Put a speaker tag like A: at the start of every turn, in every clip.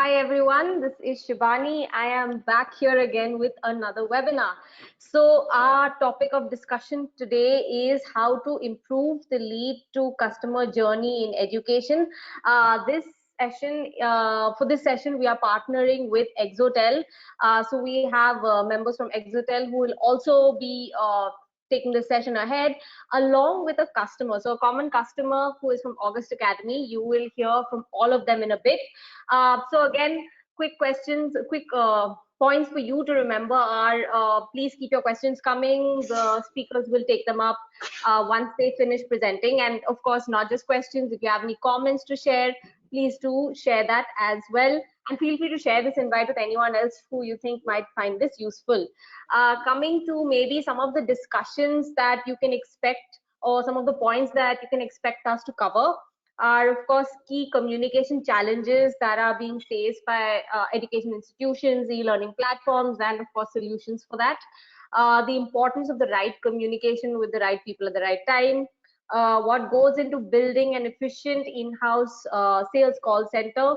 A: Hi everyone, this is Shibani. I am back here again with another webinar. So our topic of discussion today is how to improve the lead to customer journey in education. For this session, we are partnering with Exotel. So we have members from Exotel who will also be taking the session ahead along with a customer. So a common customer who is from August Academy. You will hear from all of them in a bit. So again, quick questions, quick points for you to remember are please keep your questions coming. The speakers will take them up once they finish presenting. And of course, not just questions. If you have any comments to share, please do share that as well. And feel free to share this invite with anyone else who you think might find this useful. Coming to maybe some of the discussions that you can expect or some of the points that you can expect us to cover are of course key communication challenges that are being faced by education institutions, e-learning platforms, and of course solutions for that. The importance of the right communication with the right people at the right time. What goes into building an efficient in-house sales call center,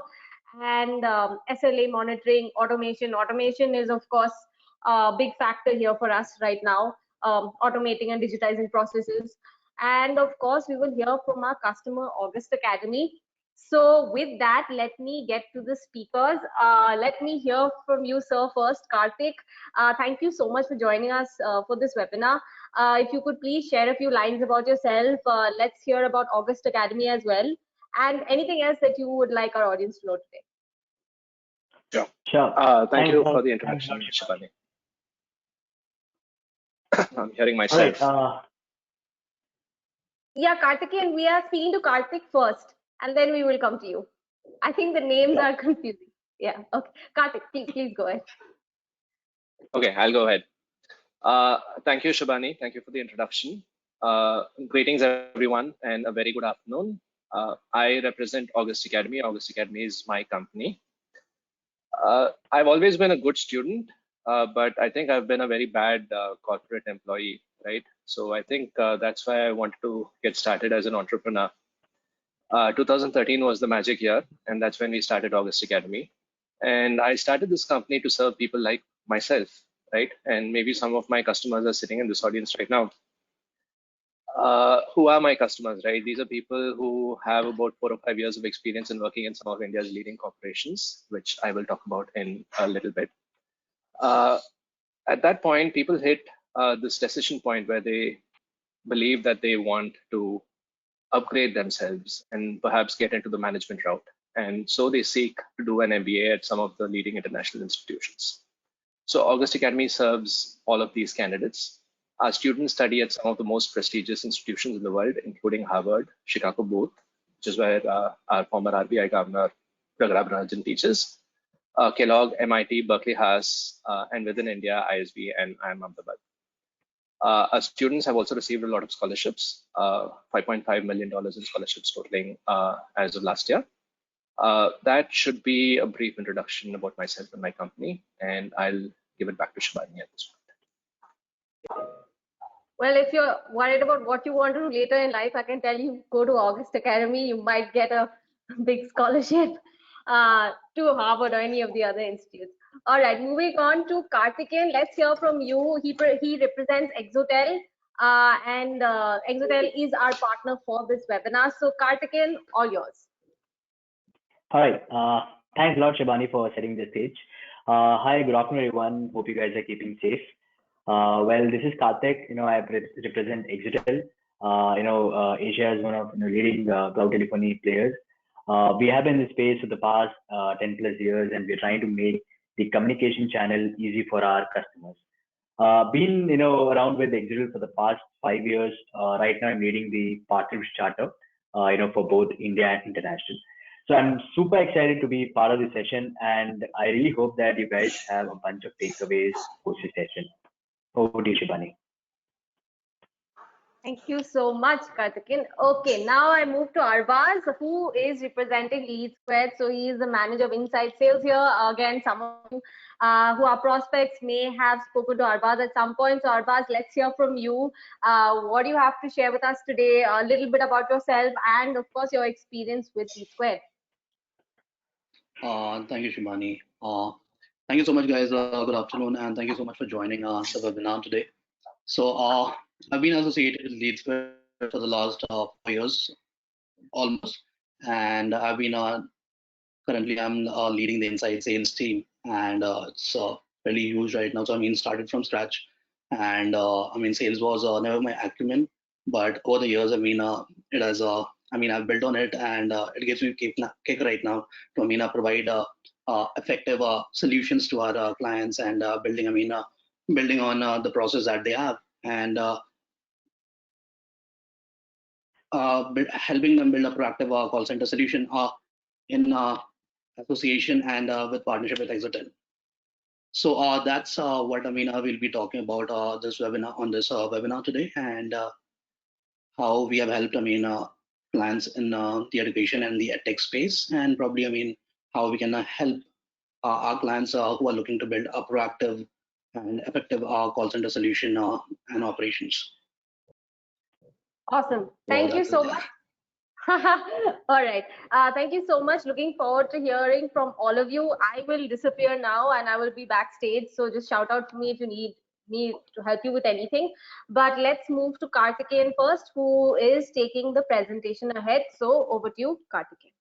A: and SLA monitoring, automation. Automation is of course a big factor here for us right now, automating and digitizing processes. And of course, we will hear from our customer, August Academy. So with that, let me get to the speakers. Let me hear from you, sir, first, Karthik. Thank you so much for joining us for this webinar. If you could please share a few lines about yourself. Let's hear about August Academy as well, and anything else that you would like our audience to know today.
B: Sure. Thank you for the introduction, Shibani. I'm hearing myself.
C: Right,
A: Yeah, Karthik, and we are speaking to Karthik first, and then we will come to you. I think the names are confusing. Yeah, okay. Karthik, please go ahead.
B: Okay, I'll go ahead. Thank you, Shibani. Thank you for the introduction. Greetings, everyone, and a very good afternoon. I represent August Academy. August Academy is my company. I've always been a good student, but I think I've been a very bad corporate employee, right? So I think that's why I wanted to get started as an entrepreneur. 2013 was the magic year, and that's when we started August Academy. And I started this company to serve people like myself, right? And maybe some of my customers are sitting in this audience right now. Who are my customers, right? These are people who have about 4 or 5 years of experience in working in some of India's leading corporations, which I will talk about in a little bit. At that point, people hit this decision point where they believe that they want to upgrade themselves and perhaps get into the management route. And so they seek to do an MBA at some of the leading international institutions. So August Academy serves all of these candidates. Our students study at some of the most prestigious institutions in the world, including Harvard, Chicago Booth, which is where our former RBI governor, Raghuram Rajan, teaches, Kellogg, MIT, Berkeley Haas, and within India, ISB and IIM Ahmedabad. Our students have also received a lot of scholarships, $5.5 million in scholarships totaling as of last year. That should be a brief introduction about myself and my company, and I'll give it back to Shibani at this point.
A: Well, if you're worried about what you want to do later in life, I can tell you, go to August Academy. You might get a big scholarship to Harvard or any of the other institutes. All right, moving on to Karthikeyan. Let's hear from you. He represents Exotel, and Exotel is our partner for this webinar. So Karthikeyan, all yours.
C: all right. Thanks a lot, Shibani, for setting the stage. Hi, good afternoon, everyone. Hope you guys are keeping safe. Well, this is Karthik. I represent Exotel. Asia is one of leading cloud telephony players. We have been in this space for the past 10 plus years, and we're trying to make the communication channel easy for our customers. Been around with Exotel for the past 5 years. Right now, I'm leading the partnership charter, for both India and international. So I'm super excited to be part of this session, and I really hope that you guys have a bunch of takeaways post this session. Over to you, Shibani.
A: Thank you so much, Karthikeyan. Okay, now I move to Arbaz, who is representing LeadSquared. So he is the manager of inside sales here. Again, some of you who are prospects may have spoken to Arbaz at some point. So Arbaz, let's hear from you. What do you have to share with us today? A little bit about yourself and of course your experience with LeadSquared.
D: Thank you, Shivani. Thank you so much, guys. Good afternoon, and thank you so much for joining the webinar today. So, I've been associated with LeadSquared for the last 4 years, almost, and I've been currently I'm leading the inside sales team, and it's really huge right now. So, I mean, started from scratch, and I mean, sales was never my acumen, but over the years, I mean, it has. I mean, I've built on it, and it gives me kick right now to, I mean, provide effective solutions to our clients and building. I mean, building on the process that they have, and helping them build a proactive call center solution in association and with partnership with Exotel. So that's what I mean. I will be talking about this webinar on this webinar today, and how we have helped. I mean, clients in the education and the edtech space, and probably I mean how we can help our clients who are looking to build a proactive and effective call center solution and operations.
A: Awesome.
D: So
A: Thank you
D: that
A: so
D: is
A: much. All right. Thank you so much. Looking forward to hearing from all of you. I will disappear now and I will be backstage. So just shout out to me if you need me to help you with anything. But let's move to Karthikeyan first, who is taking the presentation ahead. So over to you, Karthikeyan.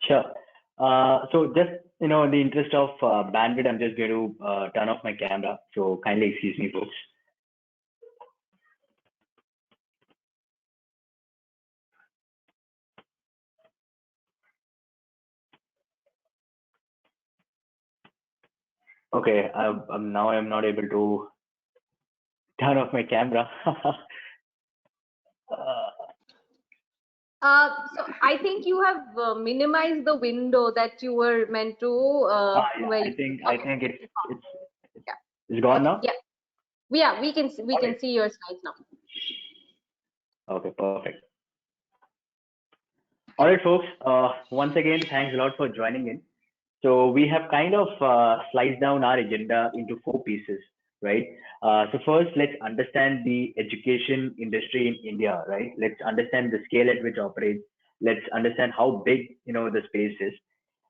C: Sure. So just, in the interest of bandwidth, I'm just going to turn off my camera. So kindly excuse me, folks. Okay, now I'm not able to turn off my camera.
A: So I think you have minimized the window that you were meant to.
C: Yeah, I think it's gone now.
A: Yeah, we can see your slides now.
C: Okay, perfect. All right, folks. Once again, thanks a lot for joining in. So we have kind of sliced down our agenda into 4 pieces, right? So first, let's understand the education industry in India, right? Let's understand the scale at which it operates. Let's understand how big, the space is.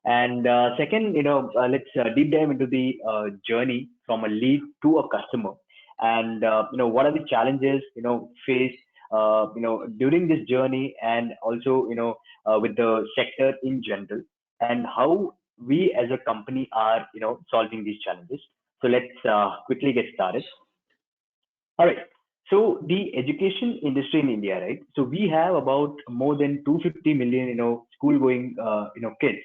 C: And second, let's deep dive into the journey from a lead to a customer. And, what are the challenges, faced, during this journey, and also, with the sector in general, and how we as a company are, solving these challenges. So let's quickly get started. All right. So the education industry in India, right? So we have about more than 250 million, school going, kids,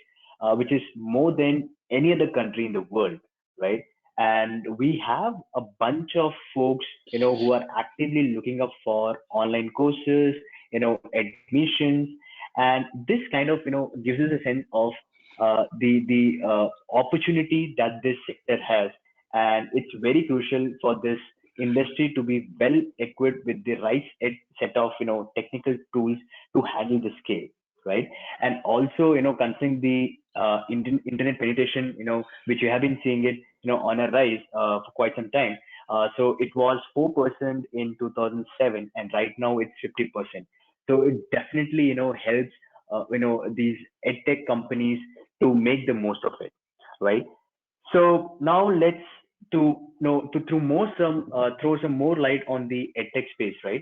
C: which is more than any other country in the world, right? And we have a bunch of folks, who are actively looking up for online courses, admissions, and this kind of, gives us a sense of the opportunity that this sector has, and it's very crucial for this industry to be well equipped with the right set of technical tools to handle the scale, right? And also considering the internet penetration, which you have been seeing it on a rise for quite some time. So it was 4% in 2007, and right now it's 50%. So it definitely helps these edtech companies to make the most of it, right? So now let's throw some more light on the edtech space, right?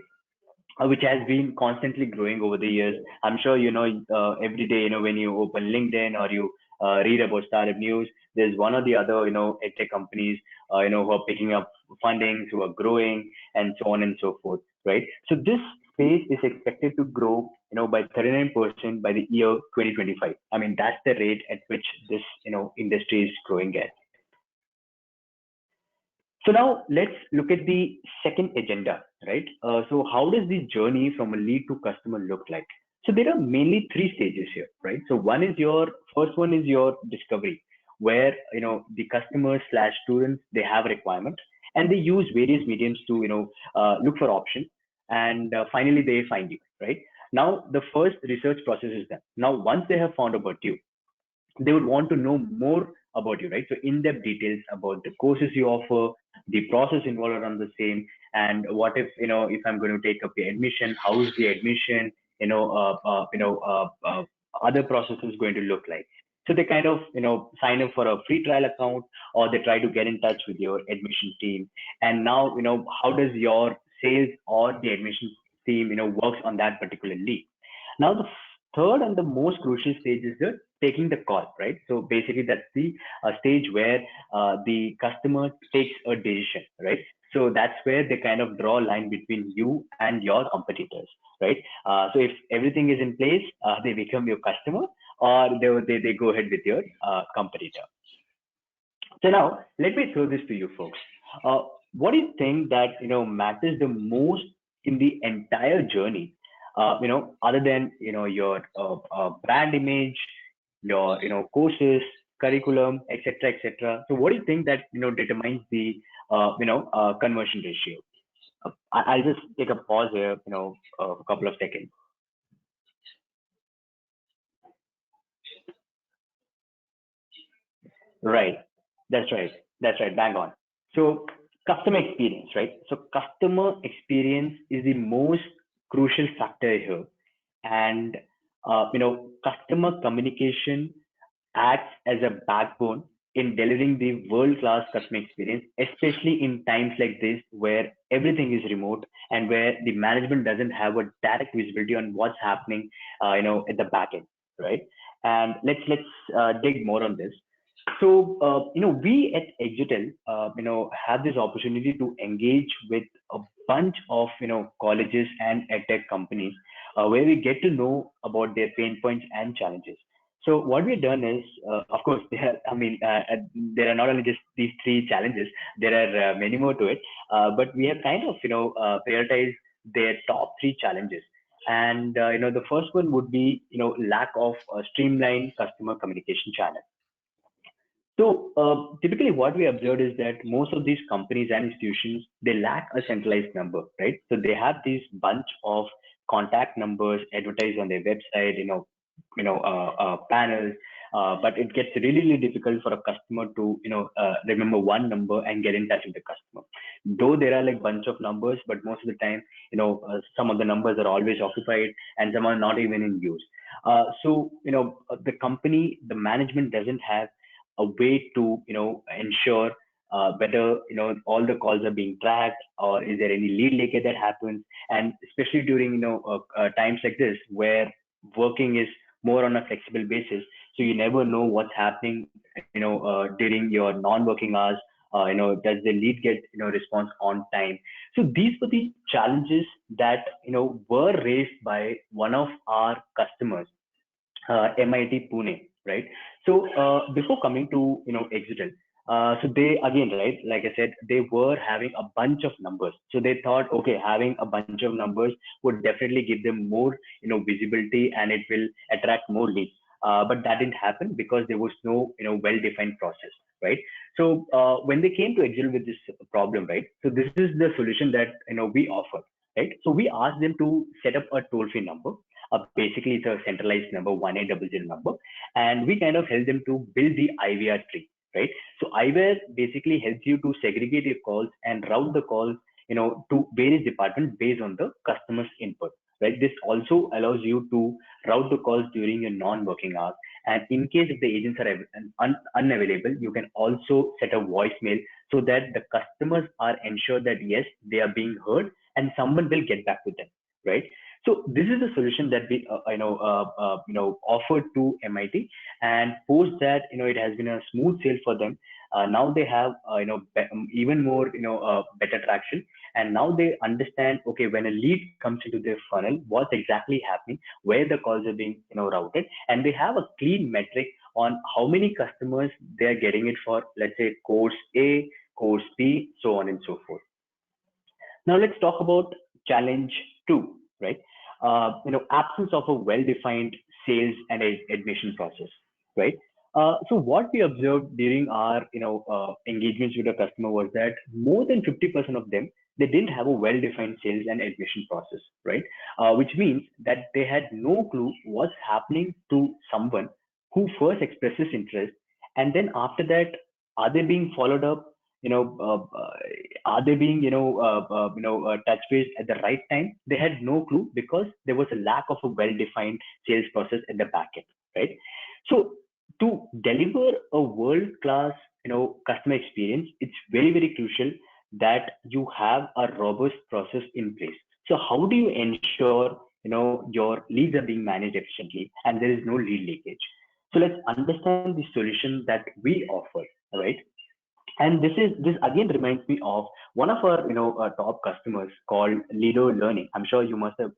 C: Which has been constantly growing over the years. I'm sure every day, when you open LinkedIn or you read about startup news, there's one or the other edtech companies who are picking up funding, who are growing, and so on and so forth, right? So this space is expected to grow by 39% by the year 2025. I mean, that's the rate at which this industry is growing at. So now let's look at the second agenda, right? So how does the journey from a lead to customer look like? So there are mainly 3 stages here, right? So first one is your discovery, where the customers / students, they have a requirement, and they use various mediums to look for options, and finally they find you, right? Now the first research process is done. Now once they have found about you, they would want to know more about you, right? So in-depth details about the courses you offer, the process involved around the same, and what if I'm going to take up the admission, how is the admission, other processes going to look like? So they kind of, sign up for a free trial account, or they try to get in touch with your admissions team. And now, how does your sales or the admissions team, works on that particular lead? Now, the third and the most crucial stage is the taking the call, right? So basically, that's the stage where the customer takes a decision, right? So that's where they kind of draw a line between you and your competitors, right? So if everything is in place, they become your customer, or they go ahead with your competitor. So now let me throw this to you folks. What do you think that matters the most in the entire journey? Other than your brand image, your courses, curriculum, etc., etc. So what do you think that determines the conversion ratio? I'll just take a pause here, a couple of seconds. Right. That's right. That's right. Bang on. So customer experience, right? So customer experience is the most crucial factor here. And, customer communication acts as a backbone in delivering the world-class customer experience, especially in times like this where everything is remote and where the management doesn't have a direct visibility on what's happening, at the back end, right? And let's dig more on this. So, we at Exotel, have this opportunity to engage with a bunch of, colleges and edtech companies, where we get to know about their pain points and challenges. So what we've done is, of course, there are not only just these three challenges, there are many more to it, but we have kind of, prioritized their top three challenges. And, the first one would be, lack of a streamlined customer communication channel. So typically what we observed is that most of these companies and institutions, they lack a centralized number, right? So they have these bunch of contact numbers advertised on their website, panels, but it gets really, really difficult for a customer to, remember one number and get in touch with the customer. Though there are like bunch of numbers, but most of the time, some of the numbers are always occupied and some are not even in use. So, the management doesn't have a way to ensure whether all the calls are being tracked, or is there any lead leakage that happens, and especially during times like this where working is more on a flexible basis, so you never know what's happening during your non-working hours. Does the lead get response on time? So these were the challenges that were raised by one of our customers, MIT Pune, right? So before coming to Exotel, so they again, right, like I said, they were having a bunch of numbers. So they thought, okay, having a bunch of numbers would definitely give them more visibility, and it will attract more leads. But that didn't happen because there was no well-defined process, right? So when they came to Exotel with this problem, right, so this is the solution that we offer, right? So we asked them to set up a toll-free number. Basically, it's a centralized number, 1800 number, and we kind of help them to build the IVR tree, right? So IVR basically helps you to segregate your calls and route the calls, to various departments based on the customer's input, right? This also allows you to route the calls during your non-working hours, and in case if the agents are unavailable, you can also set a voicemail so that the customers are ensured that yes, they are being heard and someone will get back with them, right? So this is the solution that we offered to MIT, and post that it has been a smooth sale for them. Now they have even more better traction, and now they understand, okay, when a lead comes into their funnel, what's exactly happening, where the calls are being routed, and they have a clean metric on how many customers they are getting it for, let's say course A, course B, so on and so forth. Now let's talk about challenge 2, right? Absence of a well-defined sales and admission process, right? So what we observed during our engagements with the customer was that more than 50% of them, they didn't have a well-defined sales and admission process, right? Which means that they had no clue what's happening to someone who first expresses interest, and then after that, are they being followed up? Are they being touch base at the right time? They had no clue because there was a lack of a well-defined sales process at the back end, right? So to class, customer experience, it's very, very crucial that you have a robust process in place. So how do you ensure, your leads are being managed efficiently and there is no lead leakage? So let's understand the solution that we offer, right? And this again reminds me of one of our top customers called Lido Learning. I'm sure you must have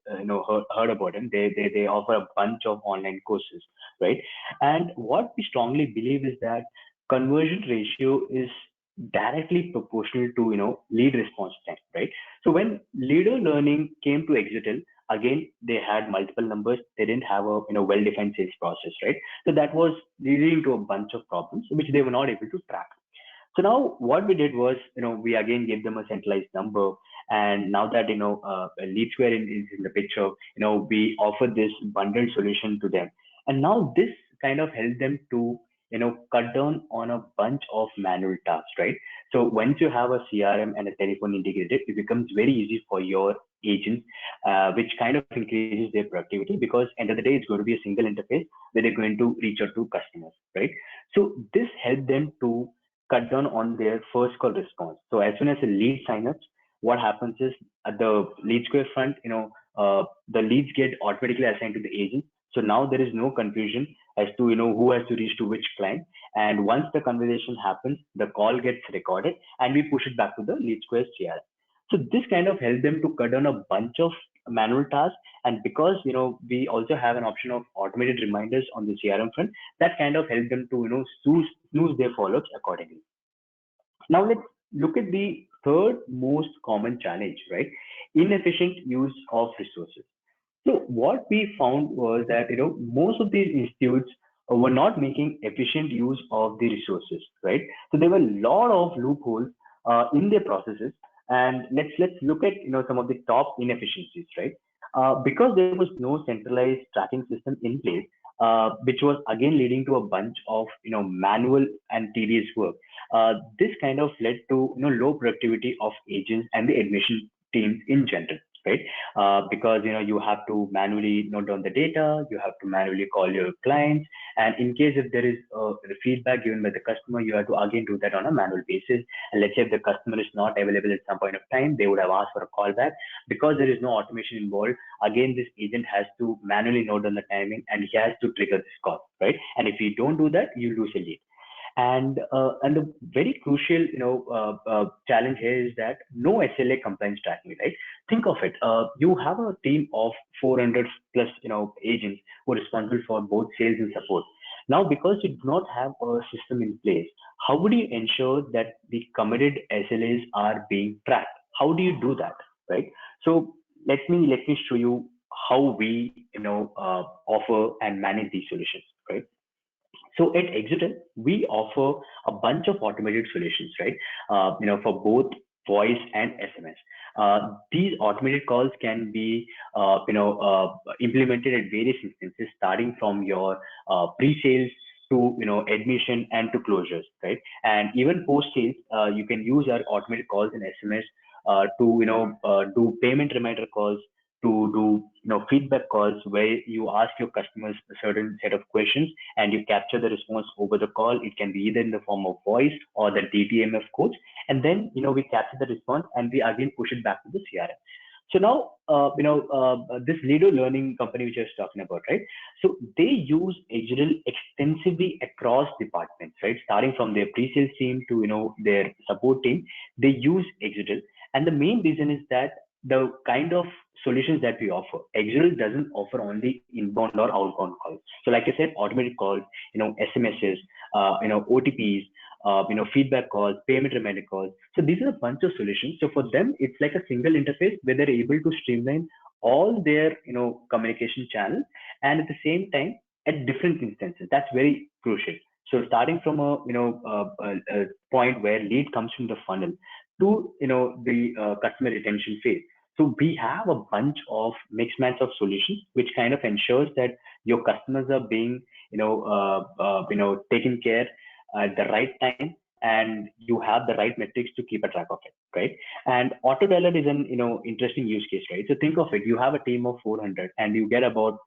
C: heard about them. They offer a bunch of online courses, right? And what we strongly believe is that conversion ratio is directly proportional to lead response time, right? So when Lido Learning came to Exotel, again they had multiple numbers. They didn't have a well-defined sales process, right? So that was leading to a bunch of problems which they were not able to track. So now what we did was, we again gave them a centralized number. And now that, LeadSquared is in the picture, we offer this bundled solution to them. And now this kind of helped them to, cut down on a bunch of manual tasks, right? So once you have a CRM and a telephone integrated, it becomes very easy for your agents, which kind of increases their productivity, because end of the day, it's going to be a single interface where they're going to reach out to customers, right? So this helped them to cut down on their first call response. So as soon as a lead sign-ups, what happens is at the LeadSquared front, the leads get automatically assigned to the agent. So now there is no confusion as to who has to reach to which client. And once the conversation happens, the call gets recorded and we push it back to the LeadSquared CRM. So this kind of helped them to cut down a bunch of manual tasks. And because we also have an option of automated reminders on the CRM front, that kind of helped them to snooze their follow-ups accordingly. Now let's look at the third most common challenge, right? Inefficient use of resources. So what we found was that most of these institutes were not making efficient use of the resources, right? So there were a lot of loopholes in their processes. And let's look at some of the top inefficiencies, right? Because there was no centralized tracking system in place, which was again leading to a bunch of manual and tedious work. This kind of led to low productivity of agents and the admission teams in general, right? Because you have to manually note down the data, you have to manually call your clients, and in case if there is feedback given by the customer, you have to again do that on a manual basis. And let's say if the customer is not available at some point of time, they would have asked for a call back. Because there is no automation involved, again this agent has to manually note down the timing and he has to trigger this call, right? And if you don't do that, you lose a lead. And the very crucial challenge here is that no SLA compliance tracking, right? Think of it. You have a team of 400 plus agents who are responsible for both sales and support. Now, because you do not have a system in place, how would you ensure that the committed SLAs are being tracked? How do you do that, right? So let me show you how we offer and manage these solutions, right? So at Exotel, we offer a bunch of automated solutions, right? For both voice and SMS. These automated calls can be, implemented at various instances, starting from your pre-sales to admission and to closures, right? And even post-sales, you can use our automated calls and SMS to do payment reminder calls, to do feedback calls where you ask your customers a certain set of questions and you capture the response over the call. It can be either in the form of voice or the DTMF codes, and then we capture the response and we again push it back to the CRM. So now this Lido Learning company which I was talking about, right? So they use Exotel extensively across departments, right? Starting from their pre-sales team to their support team, they use Exotel, and the main reason is that the kind of solutions that we offer, Exotel doesn't offer only inbound or outbound calls. So like I said, automated calls, SMSs, OTPs, feedback calls, payment reminder calls. So these are a bunch of solutions. So for them, it's like a single interface where they're able to streamline all their communication channels, and at the same time at different instances. That's very crucial. So starting from a point where lead comes from the funnel to the customer retention phase. So we have a bunch of mix match of solutions, which kind of ensures that your customers are being taken care at the right time, and you have the right metrics to keep a track of it, right? And auto dialer is an interesting use case, right? So think of it: you have a team of 400, and you get about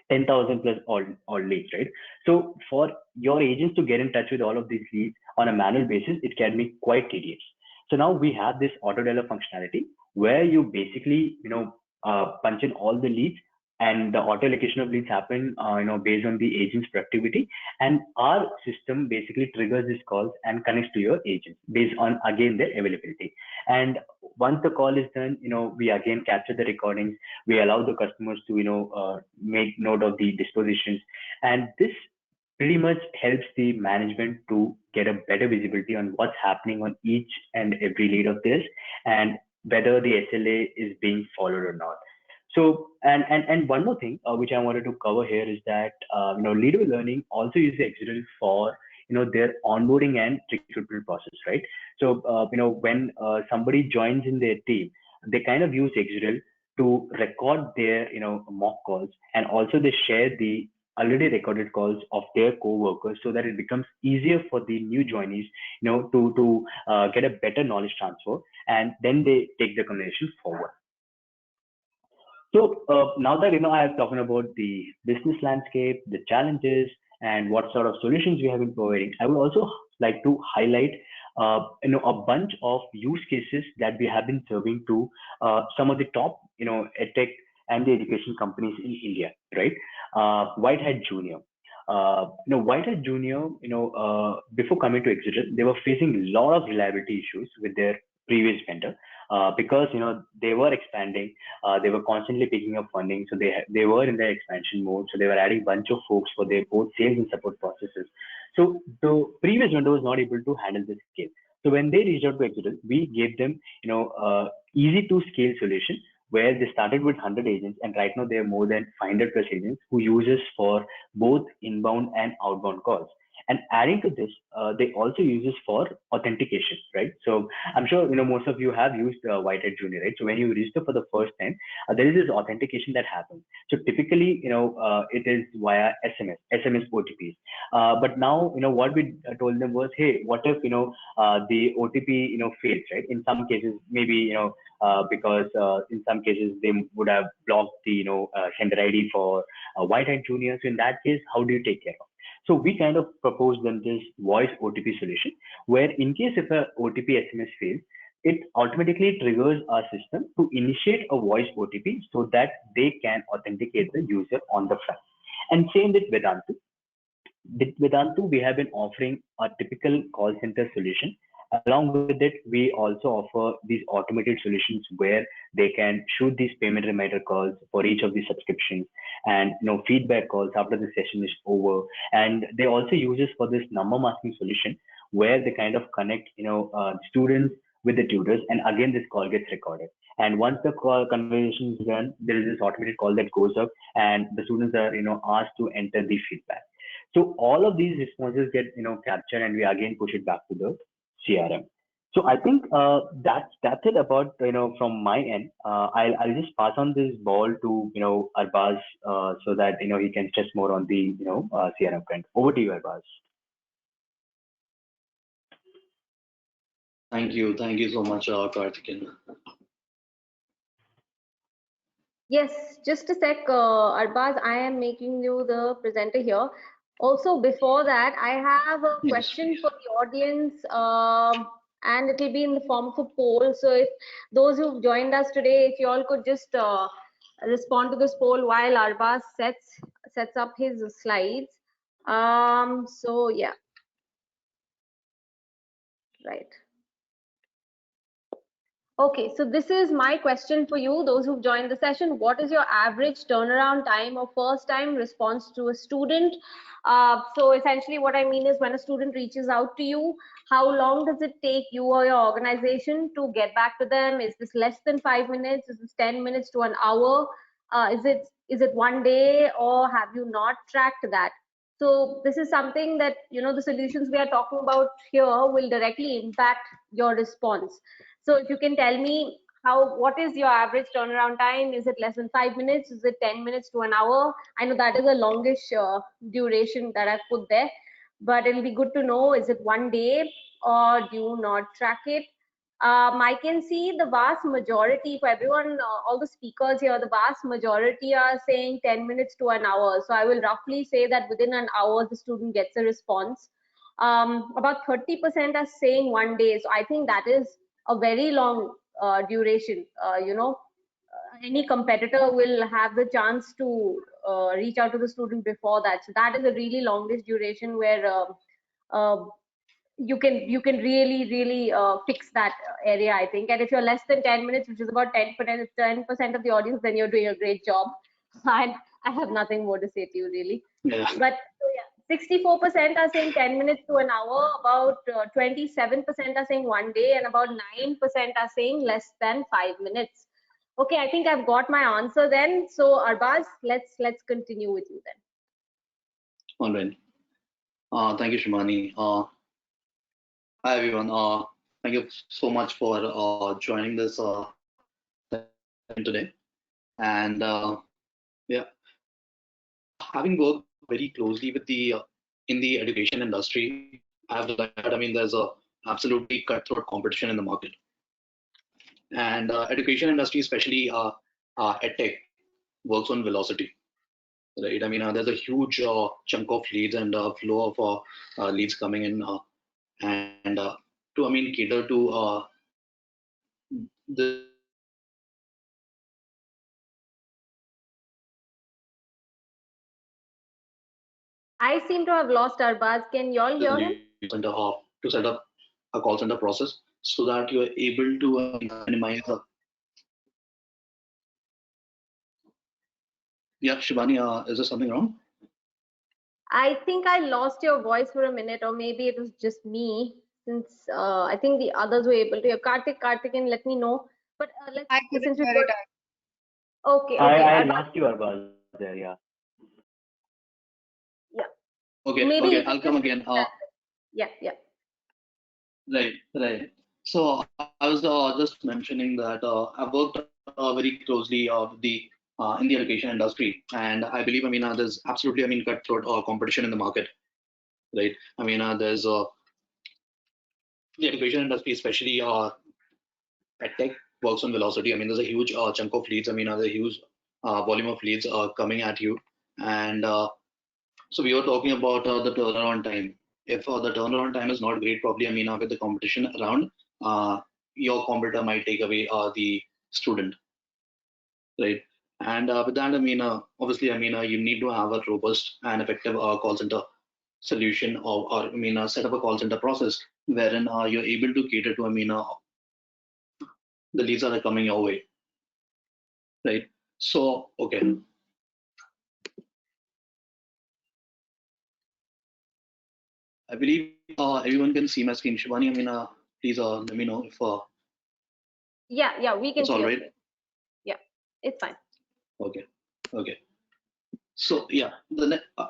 C: 10,000 plus all leads, right? So for your agents to get in touch with all of these leads on a manual basis, it can be quite tedious. So now we have this auto dialer functionality where you basically, punch in all the leads, and the auto allocation of leads happen, based on the agent's productivity. And our system basically triggers these calls and connects to your agents based on, again, their availability. And once the call is done, we again capture the recordings. We allow the customers to, make note of the dispositions. And this pretty much helps the management to get a better visibility on what's happening on each and every lead of this, and whether the SLA is being followed or not. So, and one more thing which I wanted to cover here is that Leadway Learning also uses Exotel for their onboarding and recruitment process, right? So when somebody joins in their team, they kind of use Exotel to record their mock calls, and also they share the already recorded calls of their co-workers, so that it becomes easier for the new joinees to get a better knowledge transfer, and then they take the conversation forward. So now that I have talked about the business landscape, the challenges, and what sort of solutions we have been providing, I would also like to highlight a bunch of use cases that we have been serving to some of the top edtech and the education companies in India, right? Whitehand Junior. Whitehand Junior, before coming to Exotel, they were facing a lot of reliability issues with their previous vendor. Because they were expanding, they were constantly picking up funding, so they were in their expansion mode. So they were adding a bunch of folks for their both sales and support processes. So the previous vendor was not able to handle this scale. So when they reached out to Exotel, we gave them easy to scale solution where they started with 100 agents, and right now they have more than 500 plus agents who use us for both inbound and outbound calls. And adding to this, they also use this for authentication, right? So I'm sure most of you have used Whitehand Junior, right? So when you register for the first time, there is this authentication that happens. So typically, it is via SMS OTPs. But now, what we told them was, hey, what if the OTP fails, right? In some cases, maybe because in some cases they would have blocked the sender ID for Whitehand Junior. So in that case, how do you take care of? So we kind of proposed them this voice OTP solution, where in case if a OTP SMS fails, it automatically triggers our system to initiate a voice OTP so that they can authenticate the user on the fly. And same with Vedantu. With Vedantu, we have been offering a typical call center solution. Along with it, we also offer these automated solutions where they can shoot these payment reminder calls for each of the subscriptions, and feedback calls after the session is over. And they also use this for this number masking solution where they kind of connect students with the tutors, and again this call gets recorded. And once the call conversation is done, there is this automated call that goes up, and the students are asked to enter the feedback. So all of these responses get captured, and we again push it back to the CRM. So I think that's it about from my end. I'll just pass on this ball to Arbaz so that he can stress more on the CRM front. Over to you, Arbaz.
D: Thank you so much, Karthikeyan.
A: Yes, just a sec, Arbaz. I am making you the presenter here. Also, before that, I have a question for the audience, and it will be in the form of a poll. So if those who've joined us today, if you all could just respond to this poll while Arbaz sets up his slides. So yeah, right. Okay, so this is my question for you, those who've joined the session. What is your average turnaround time or first time response to a student? So essentially what I mean is when a student reaches out to you, how long does it take you or your organization to get back to them? Is this less than 5 minutes? Is this 10 minutes to an hour? Is it one day, or have you not tracked that? So this is something that, the solutions we are talking about here will directly impact your response. So if you can tell me what is your average turnaround time? Is it less than 5 minutes? Is it 10 minutes to an hour? I know that is a longish duration that I've put there, but it'll be good to know, is it one day or do you not track it? I can see the vast majority for everyone, all the speakers here, the vast majority are saying 10 minutes to an hour. So I will roughly say that within an hour, the student gets a response. About 30% are saying 1 day. So I think that is a very long duration. Any competitor will have the chance to reach out to the student before that. So that is a really longest duration where you can really fix that area, I think. And if you're less than 10 minutes, which is about 10% of the audience, then you're doing a great job. And I have nothing more to say to you, really.
D: Yeah.
A: But so yeah, 64% are saying 10 minutes to an hour, about 27% are saying 1 day, and about 9% are saying less than 5 minutes. Okay, I think I've got my answer then. So Arbaz, let's continue with you then.
D: All right. Thank you, Shivani. Hi everyone. Thank you so much for joining this today. And yeah, having worked very closely with the in the education industry, I've learned that there's a absolutely cutthroat competition in the market. And education industry, especially edtech, works on velocity, right? There's a huge chunk of leads and flow of leads coming in, and to cater to the
A: I seem to have lost Arbaz. Can you all hear him?
D: to set up a call center process so that you're able to minimize the. Yeah, Shivani, is there something wrong?
A: I think I lost your voice for a minute, or maybe it was just me, since I think the others were able to hear. Karthik, can let me know. But let's
E: I couldn't hear it.
A: Okay.
C: I lost you, Arbaz, there, yeah.
A: Yeah.
D: Okay,
A: Maybe
D: okay, I'll come again.
A: Yeah.
D: Right. So I was just mentioning that I've worked very closely with the in the education industry, and I believe there's absolutely cutthroat competition in the market, right? There's the education industry, especially edtech, works on velocity. There's a huge chunk of leads. There's a huge volume of leads coming at you, and so we were talking about the turnaround time. If the turnaround time is not great, probably with the competition around, your competitor might take away the student, right? And with that, obviously, you need to have a robust and effective call center solution, or set up a call center process wherein you're able to cater to the leads that are coming your way, right? So okay. I believe everyone can see my screen. Shivani, please let me know if
A: Yeah, we can
D: it's
A: see
D: all
A: your
D: right.
A: screen. Yeah, it's fine.
D: Okay. So yeah,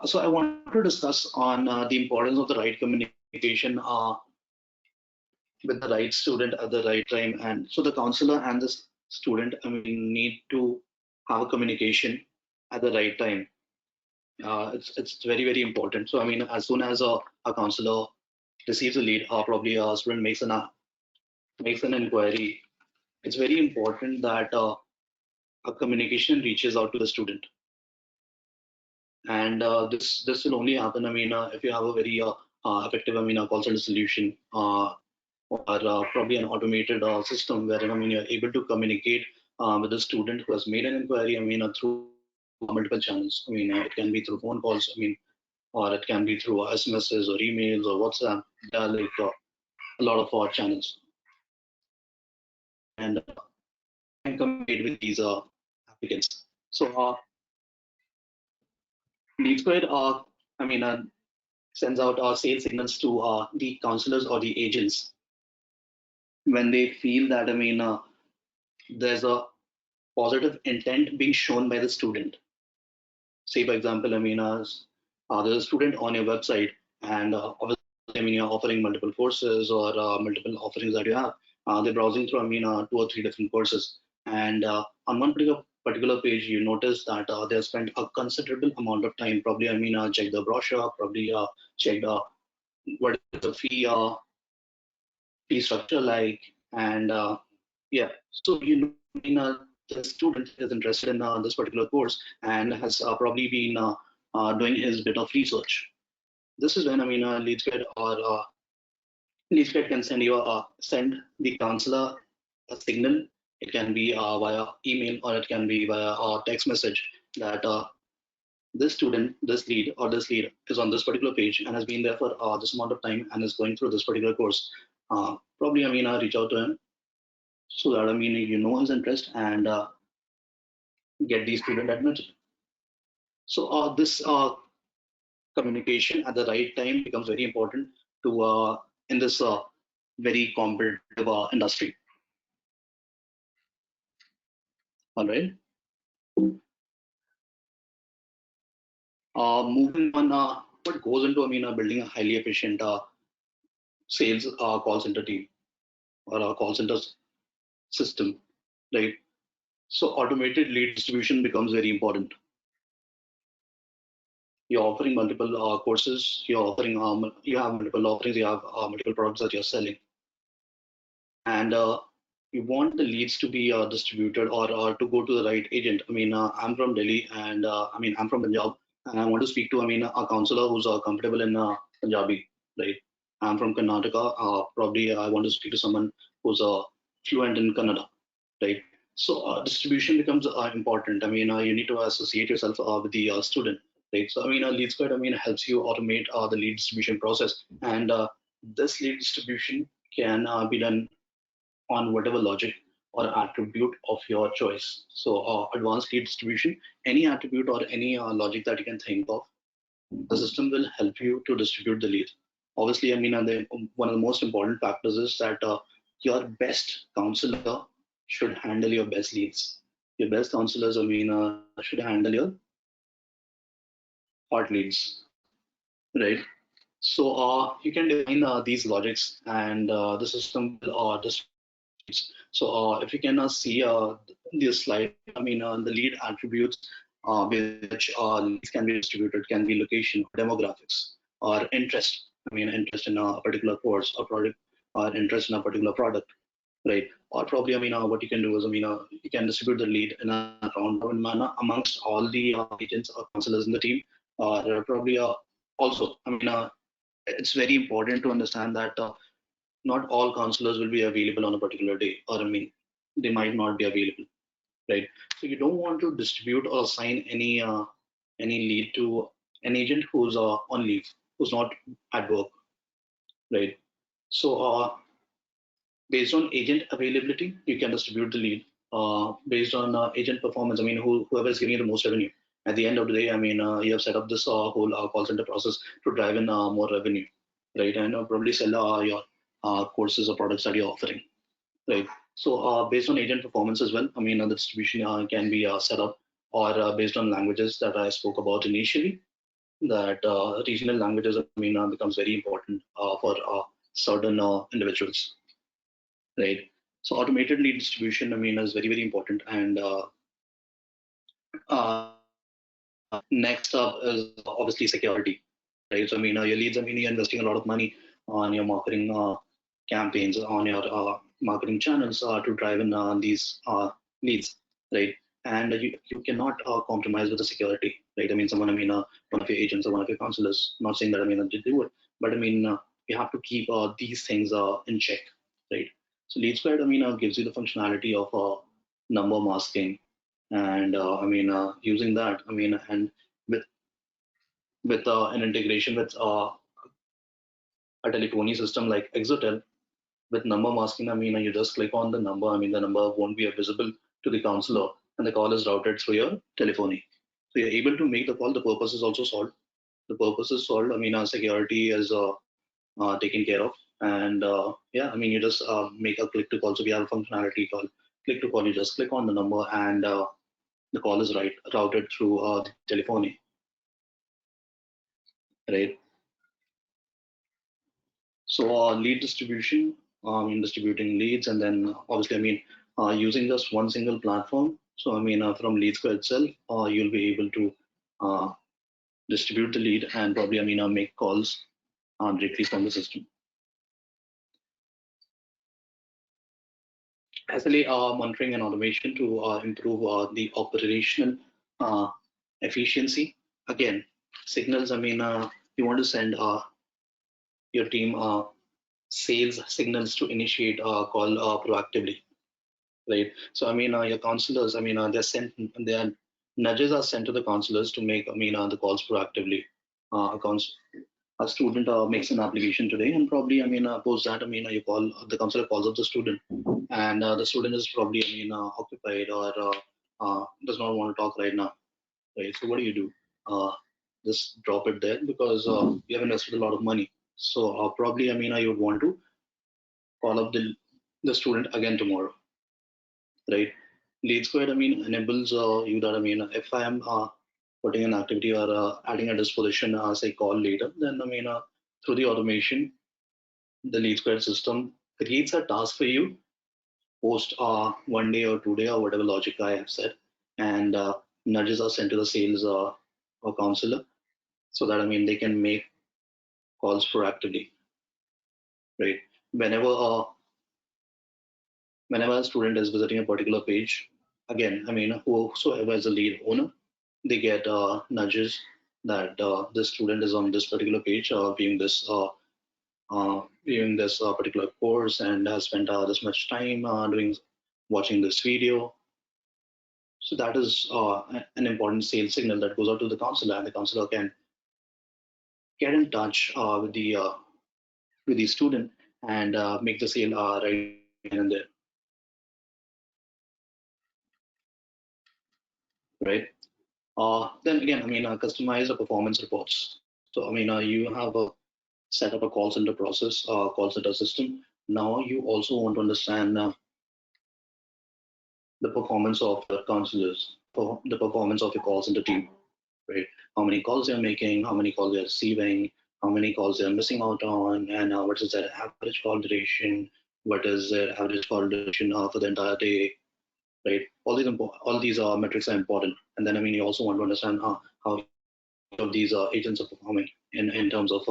D: so I want to discuss on the importance of the right communication with the right student at the right time. And so the counselor and the student, need to have a communication at the right time. It's very important. So as soon as a counselor receives a lead, or probably a student makes an inquiry, it's very important that a communication reaches out to the student. And this will only happen, if you have a very effective, call center solution, or probably an automated system where you're able to communicate with the student who has made an inquiry, through multiple channels. It can be through phone calls, or it can be through SMSs or emails or WhatsApp. There are like a lot of channels, and can communicate with these applicants. So LeadSquared, sends out sales signals to the counselors or the agents when they feel that there's a positive intent being shown by the student. Say, for example, there's a student on your website, and obviously, you're offering multiple courses or multiple offerings that you have. They're browsing through 2 or 3 different courses, and on one particular page, you notice that they have spent a considerable amount of time. Probably, check the brochure, probably check what is the fee structure like, And yeah, so the student is interested in this particular course and has probably been doing his bit of research. This is when LeadSquared or LeadSquared can send the counselor a signal. It can be via email, or it can be via a text message that this student, this lead is on this particular page and has been there for this amount of time and is going through this particular course. Probably reach out to him so that you know his interest and get the student admitted. So this communication at the right time becomes very important to in this very competitive industry. All right. Moving on, what goes into building a highly efficient sales call center team or a call center system, right? So automated lead distribution becomes very important. You're offering multiple courses. You have multiple offerings. You have multiple products that you're selling, and you want the leads to be distributed or to go to the right agent. I'm from Delhi, and I'm from Punjab, and I want to speak to a counselor who's comfortable in Punjabi, right? I'm from Karnataka. Probably I want to speak to someone who's fluent in Kannada, right? So distribution becomes important. You need to associate yourself with the student, right? So LeadSquared helps you automate the lead distribution process, and this lead distribution can be done on whatever logic or attribute of your choice. So advanced lead distribution, any attribute or any logic that you can think of, the system will help you to distribute the lead. Obviously, one of the most important factors is that your best counselor should handle your best leads. Your best counselors, should handle your hot leads, right? So you can define these logics, and the system will So if you can see this slide, the lead attributes which leads can be distributed can be location, demographics, or interest. Interest in a particular course or product, or interest in a particular product, right? Or probably, what you can do is, you can distribute the lead in a round manner amongst all the agents or counselors in the team. There are probably also, it's very important to understand that not all counselors will be available on a particular day, or they might not be available, right? So you don't want to distribute or assign any lead to an agent who's on leave, who's not at work, right? So based on agent availability, you can distribute the lead. Based on agent performance, whoever is giving you the most revenue. At the end of the day, you have set up this whole call center process to drive in more revenue, right? And probably sell your courses or products that you're offering, right? So based on agent performance as well, the distribution can be set up, or based on languages that I spoke about initially, that regional languages becomes very important for certain individuals, right? So automated lead distribution is very, very important. And next up is obviously security, right? So your leads, you're investing a lot of money on your marketing campaigns, on your marketing channels to drive in these leads, right? And you cannot compromise with the security, right? Someone, one of your agents or one of your counselors, not saying that they do it, but you have to keep these things in check, right? So LeadSquared, gives you the functionality of number masking, and using that, and with an integration with a telephony system like Exotel. With number masking, you just click on the number. The number won't be visible to the counselor, and the call is routed through your telephony. So you're able to make the call. The purpose is also solved. The purpose is solved. Our security is taken care of, and yeah, you just make a click to call. So we have a functionality called click to call. You just click on the number, and the call is routed through the telephony, right? So lead distribution, distributing leads, and then obviously, using just one single platform. So from LeadSquared itself, you'll be able to distribute the lead and probably make calls directly from the system. actually monitoring and automation to improve the operational efficiency. Again, signals, I mean, you want to send your team sales signals to initiate a call proactively, right? So, I mean, your counselors, I mean, they're sent, their nudges are sent to the counselors to make, I mean, the calls proactively. A student makes an application today, and probably, I mean, post that, I mean, you call the counselor calls up the student, and the student is probably, I mean, occupied or does not want to talk right now, right? So what do? Just drop it there because you have invested a lot of money. So probably, I mean, you would want to call up the student again tomorrow, right? LeadSquared, I mean, enables you that, I mean, if I am putting an activity or adding a disposition as a call later, then I mean, through the automation, the LeadSquared system creates a task for you post 1 day or 2 day or whatever logic I have said, and nudges are sent to the sales or counselor so that, I mean, they can make calls proactively, right? Whenever whenever a student is visiting a particular page, again, I mean, whosoever is a lead owner, they get nudges that this student is on this particular page, viewing this particular course and has spent this much time watching this video. So that is an important sales signal that goes out to the counselor, and the counselor can get in touch with the student and make the sale right then and there, right? Then again, I mean, customize the performance reports. So I mean, you have a set up a call center process, call center system. Now you also want to understand the performance of the counselors, the performance of your call center team, right? How many calls they're making, how many calls they're receiving, how many calls they're missing out on, and what is their average call duration, what is their average call duration for the entire day, right? All these metrics are important. And then, I mean, you also want to understand how of these agents are performing in terms of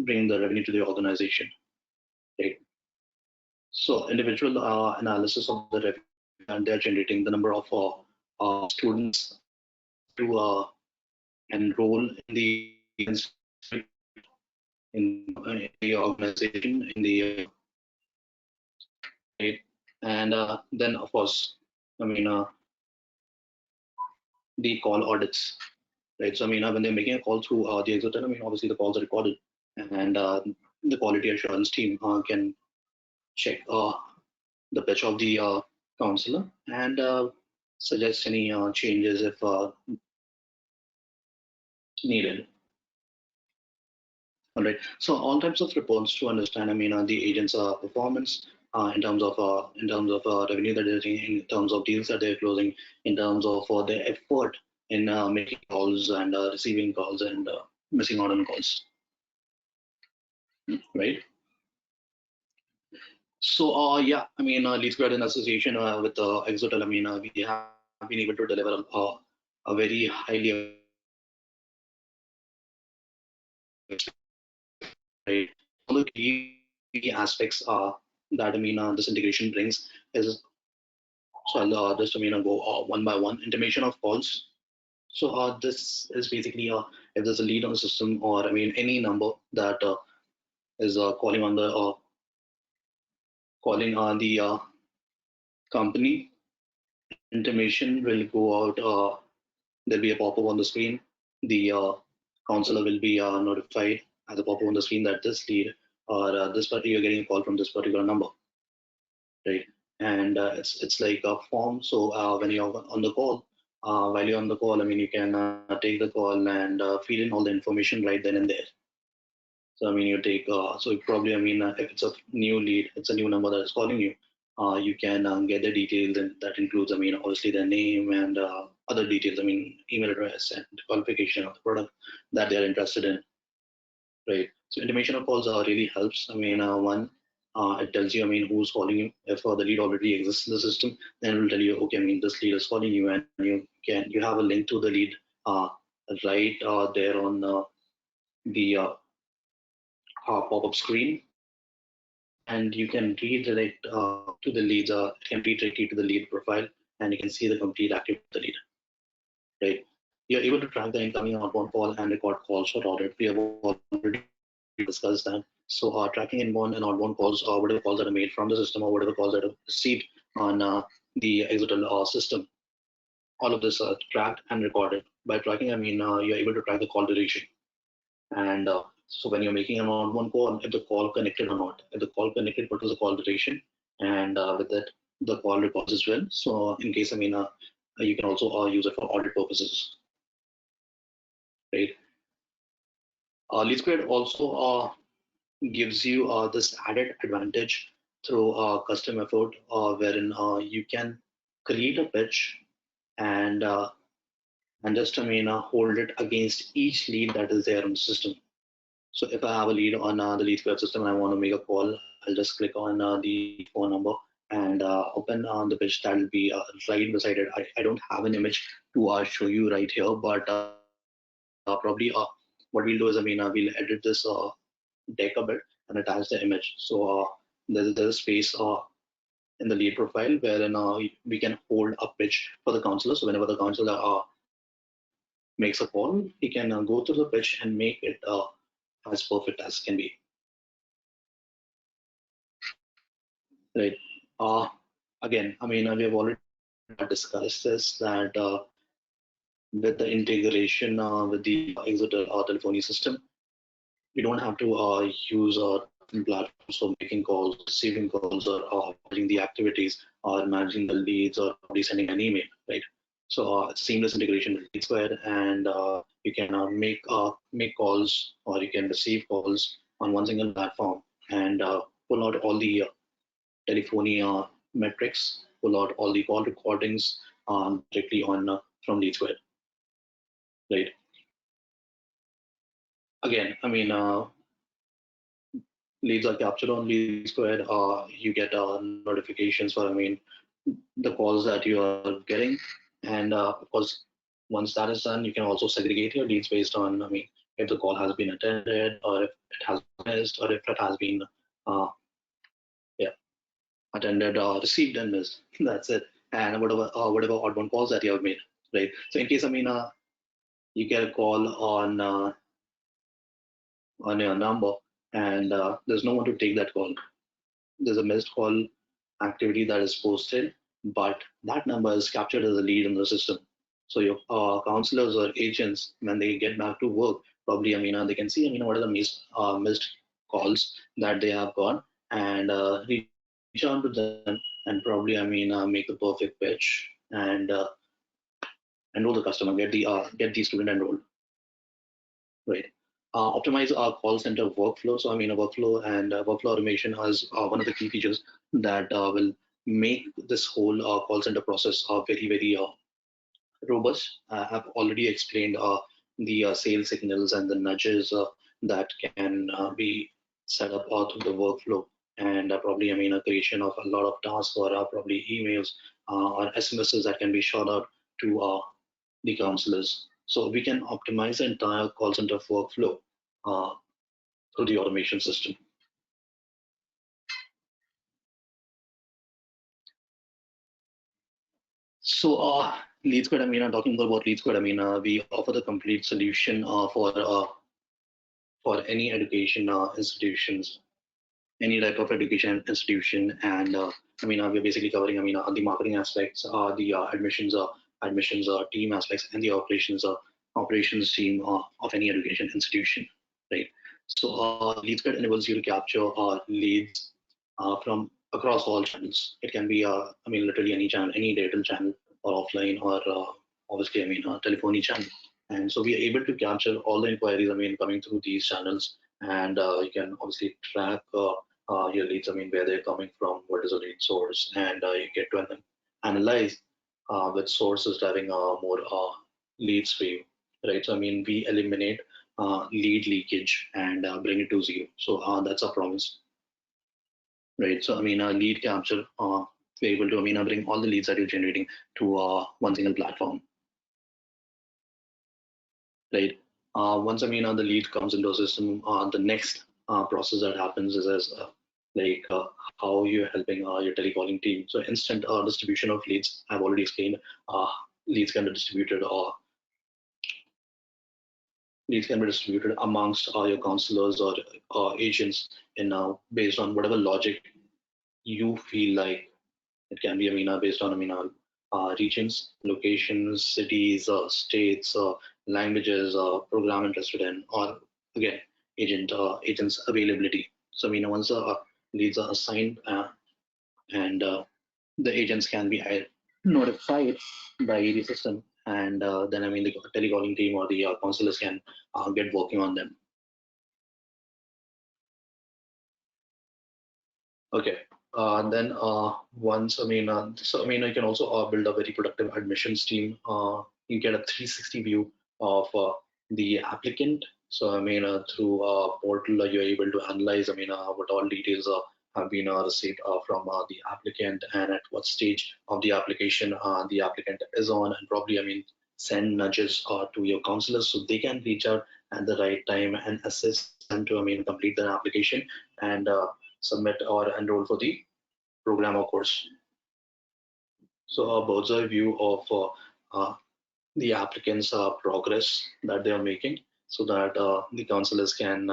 D: bringing the revenue to the organization, right? So individual analysis of the revenue, and they're generating the number of students to enroll in the organization in the right? And then of course, I mean, the call audits, right? So I mean, when they're making a call through the Exotel, I mean, obviously the calls are recorded, and the quality assurance team can check the pitch of the counselor and suggest any changes if needed. All right. So all types of reports to understand, I mean, the agent's performance in terms of revenue that they're getting, in terms of deals that they're closing, in terms of their effort in making calls and receiving calls and missing out on calls, right? So yeah, I mean, LeadSquared in association with Exotel, I mean, we have been able to deliver a very highly right. All the key aspects that, I mean, this integration brings is, so I'll just, I mean, go one by one. Intimation of calls. So this is basically if there's a lead on the system, or I mean, any number that is calling on the company, intimation will go out. There'll be a pop-up on the screen. The counselor will be notified as a pop-up on the screen that this lead or this particular, you're getting a call from this particular number, right? And it's like a form. So when you're on the call, while you're on the call, I mean, you can take the call and feed in all the information right then and there. So I mean, you take so probably, I mean, if it's a new lead, it's a new number that is calling you. You can get the details, and that includes, I mean, obviously their name and other details. I mean, email address and qualification of the product that they are interested in, right? So intimation of calls really helps. I mean, one, it tells you, I mean, who's calling you. If the lead already exists in the system, then it will tell you, okay, I mean, this lead is calling you, and you have a link to the lead right there on the pop-up screen. and you can redirect to the leads. It can redirect you to the lead profile, and you can see the complete activity of the lead. Right? You're able to track the incoming outbound call and record calls for audit. We have already discussed that. So tracking inbound and outbound calls, or whatever calls that are made from the system, or whatever calls that are received on the Exotel system, all of this are tracked and recorded. By tracking, I mean you're able to track the call duration. And so when you're making an outbound call, if the call connected or not, if the call connected, what was the call duration, and with that, the call records as well. So in case, I mean, you can also use it for audit purposes, right? LeadSquared also gives you this added advantage through custom effort, wherein you can create a pitch and just, I mean, hold it against each lead that is there on the system. So if I have a lead on the LeadSquared system and I want to make a call, I'll just click on the phone number and open the pitch that will be right beside it. I don't have an image to show you right here, but probably what we'll do is, I mean, we'll edit this deck a bit and attach the image. So there's a space in the lead profile wherein we can hold a pitch for the counselor. So whenever the counselor makes a call, he can go through the pitch and make it as perfect as can be. Right. Again, I mean, we have already discussed this, that with the integration with the Exotel telephony system, we don't have to use platforms for making calls, receiving calls, or managing the activities, or managing the leads, or probably sending an email, right? So it's seamless integration with LeadSquared, and you can make calls, or you can receive calls on one single platform, and pull out all the telephony metrics, pull out all the call recordings directly on from LeadSquared, right? Again, I mean, leads are captured on LeadSquared. You get notifications for, I mean, the calls that you are getting, and of course, once that is done, you can also segregate your leads based on, I mean, if the call has been attended, or if it has missed, or if it has been attended, received, and missed. That's it. And whatever outbound calls that you have made, right? So in case, I mean, you get a call on your number, and there's no one to take that call. There's a missed call activity that is posted, but that number is captured as a lead in the system. So your counselors or agents, when they get back to work, probably, I mean, they can see, I mean, what are the missed calls that they have got, and reach out to them, and probably, I mean, make the perfect pitch and enroll the customer, get the student enrolled, right? Optimize our call center workflow. So I mean, a workflow and workflow automation is one of the key features that will make this whole call center process very, very robust. I've already explained the sales signals and the nudges that can be set up through the workflow, and probably, I mean, a creation of a lot of tasks, or probably emails or SMSs that can be shot out to the counselors. So we can optimize the entire call center workflow through the automation system. So LeadSquared, I mean, talking about LeadSquared, I mean, we offer the complete solution for any education institutions, any type of education institution, and I mean, we're basically covering, I mean, the marketing aspects, the admissions team aspects, and the operations team of any education institution, right? So LeadSquared enables you to capture leads from across all channels. It can be, I mean, literally any channel, any digital channel, or offline, or obviously, I mean, telephony channel. And so we are able to capture all the inquiries, I mean, coming through these channels, and you can obviously track your leads, I mean, where they're coming from, what is the lead source, and you get to analyze which source is driving more leads for you, right? So I mean, we eliminate lead leakage and bring it to zero. So that's our promise, right? So I mean, lead capture, we're able to, I mean, bring all the leads that you're generating to one single platform, right? Once, I mean, the lead comes into a system, the next process that happens is as like how you're helping your telecalling team. So instant distribution of leads, I've already explained. Leads can be distributed amongst your counselors or agents in based on whatever logic you feel like. It can be based on regions, locations, cities, states, languages, program interested in, or again agents availability. So once leads are assigned and the agents can be notified by the system, and then the telecalling team or the counselors can get working on them. Okay. Then once so you can also build a very productive admissions team. You get a 360 view of the applicant. So through portal you're able to analyze what all details have been received from the applicant, and at what stage of the application the applicant is on, and probably send nudges to your counselors so they can reach out at the right time and assist them to complete their application and submit or enroll for the program or course. So a bird's eye view of the applicants' progress that they are making, so that the counselors can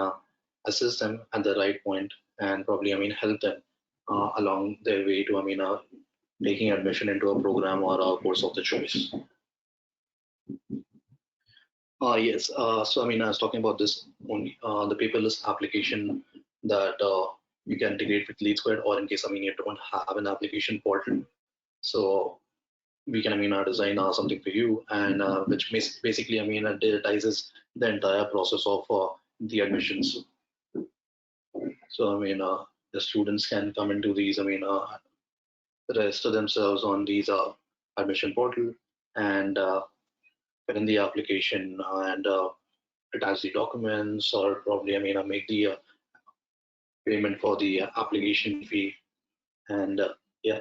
D: assist them at the right point and probably help them along their way to making admission into a program or a course of the choice. Yes, so I was talking about this only the paperless application that you can integrate with LeadSquared, or in case you don't have an application portal. So we can design something for you, and which basically digitizes the entire process of the admissions. So the students can come into these register themselves on these admission portal and fill in the application and attach the documents, or probably make the payment for the application fee, and yeah.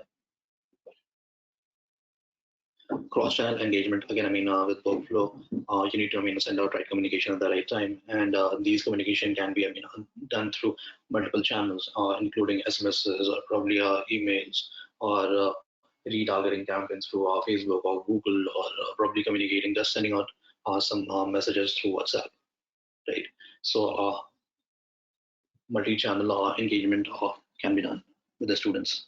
D: Cross-channel engagement, again, with workflow, you need to send out right communication at the right time, and these communication can be done through multiple channels, including SMSs or probably emails, or retargeting campaigns through Facebook or Google, or probably communicating, just sending out some messages through WhatsApp, right? So multi-channel engagement can be done with the students.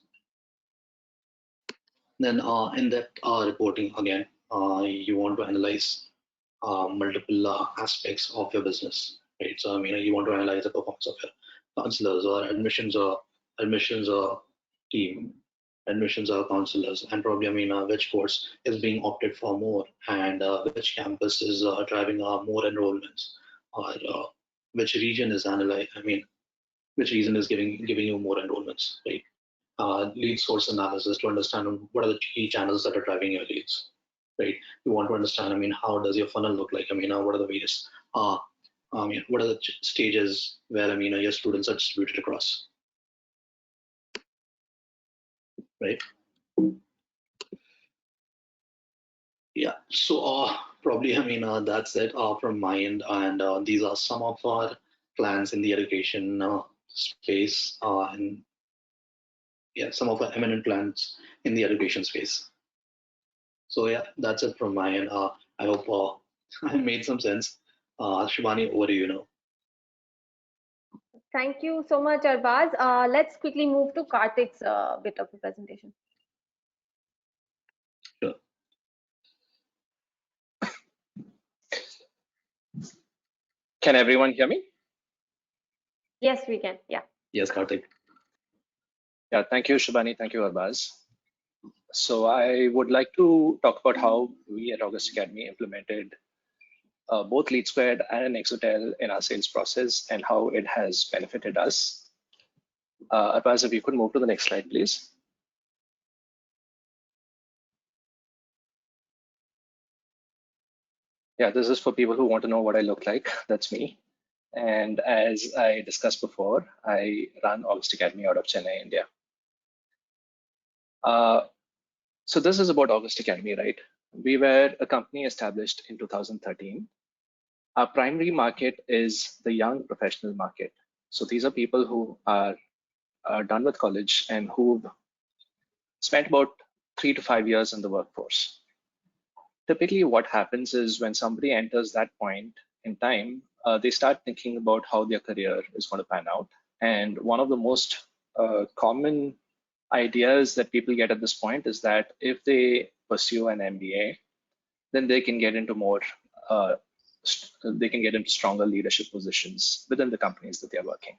D: Then in-depth reporting, again, you want to analyze multiple aspects of your business, right? So you want to analyze the performance of your counselors or admissions team, admissions or counselors, and probably which course is being opted for more, and which campus is driving more enrollments, or which region is which region is giving you more enrollments, right? Lead source analysis to understand what are the key channels that are driving your leads, right? You want to understand, how does your funnel look like? What are the various, what are the stages where, your students are distributed across, right? Yeah, so probably, that's it from my end, and these are some of our plans in the education space, and yeah, some of our eminent plans in the education space. So yeah, that's it from my end. I hope I made some sense. Shivani, over to you now.
A: Thank you so much, Arbaz. Let's quickly move to Karthik's bit of the presentation.
D: Sure.
B: Can everyone hear me?
A: Yes, we can. Yeah.
D: Yes, Karthik.
B: Yeah, thank you, Shubhani. Thank you, Arbaz. So I would like to talk about how we at August Academy implemented both LeadSquared and Exotel in our sales process, and how it has benefited us. Arbaz, if you could move to the next slide, please. Yeah, this is for people who want to know what I look like. That's me. And as I discussed before, I run August Academy out of Chennai, India. So this is about August Academy, right? We were a company established in 2013. Our primary market is the young professional market. So these are people who are done with college and who've spent about 3 to 5 years in the workforce. Typically, what happens is when somebody enters that point in time, they start thinking about how their career is going to pan out. And one of the most common ideas that people get at this point is that if they pursue an MBA, then they can get into stronger leadership positions within the companies that they're working.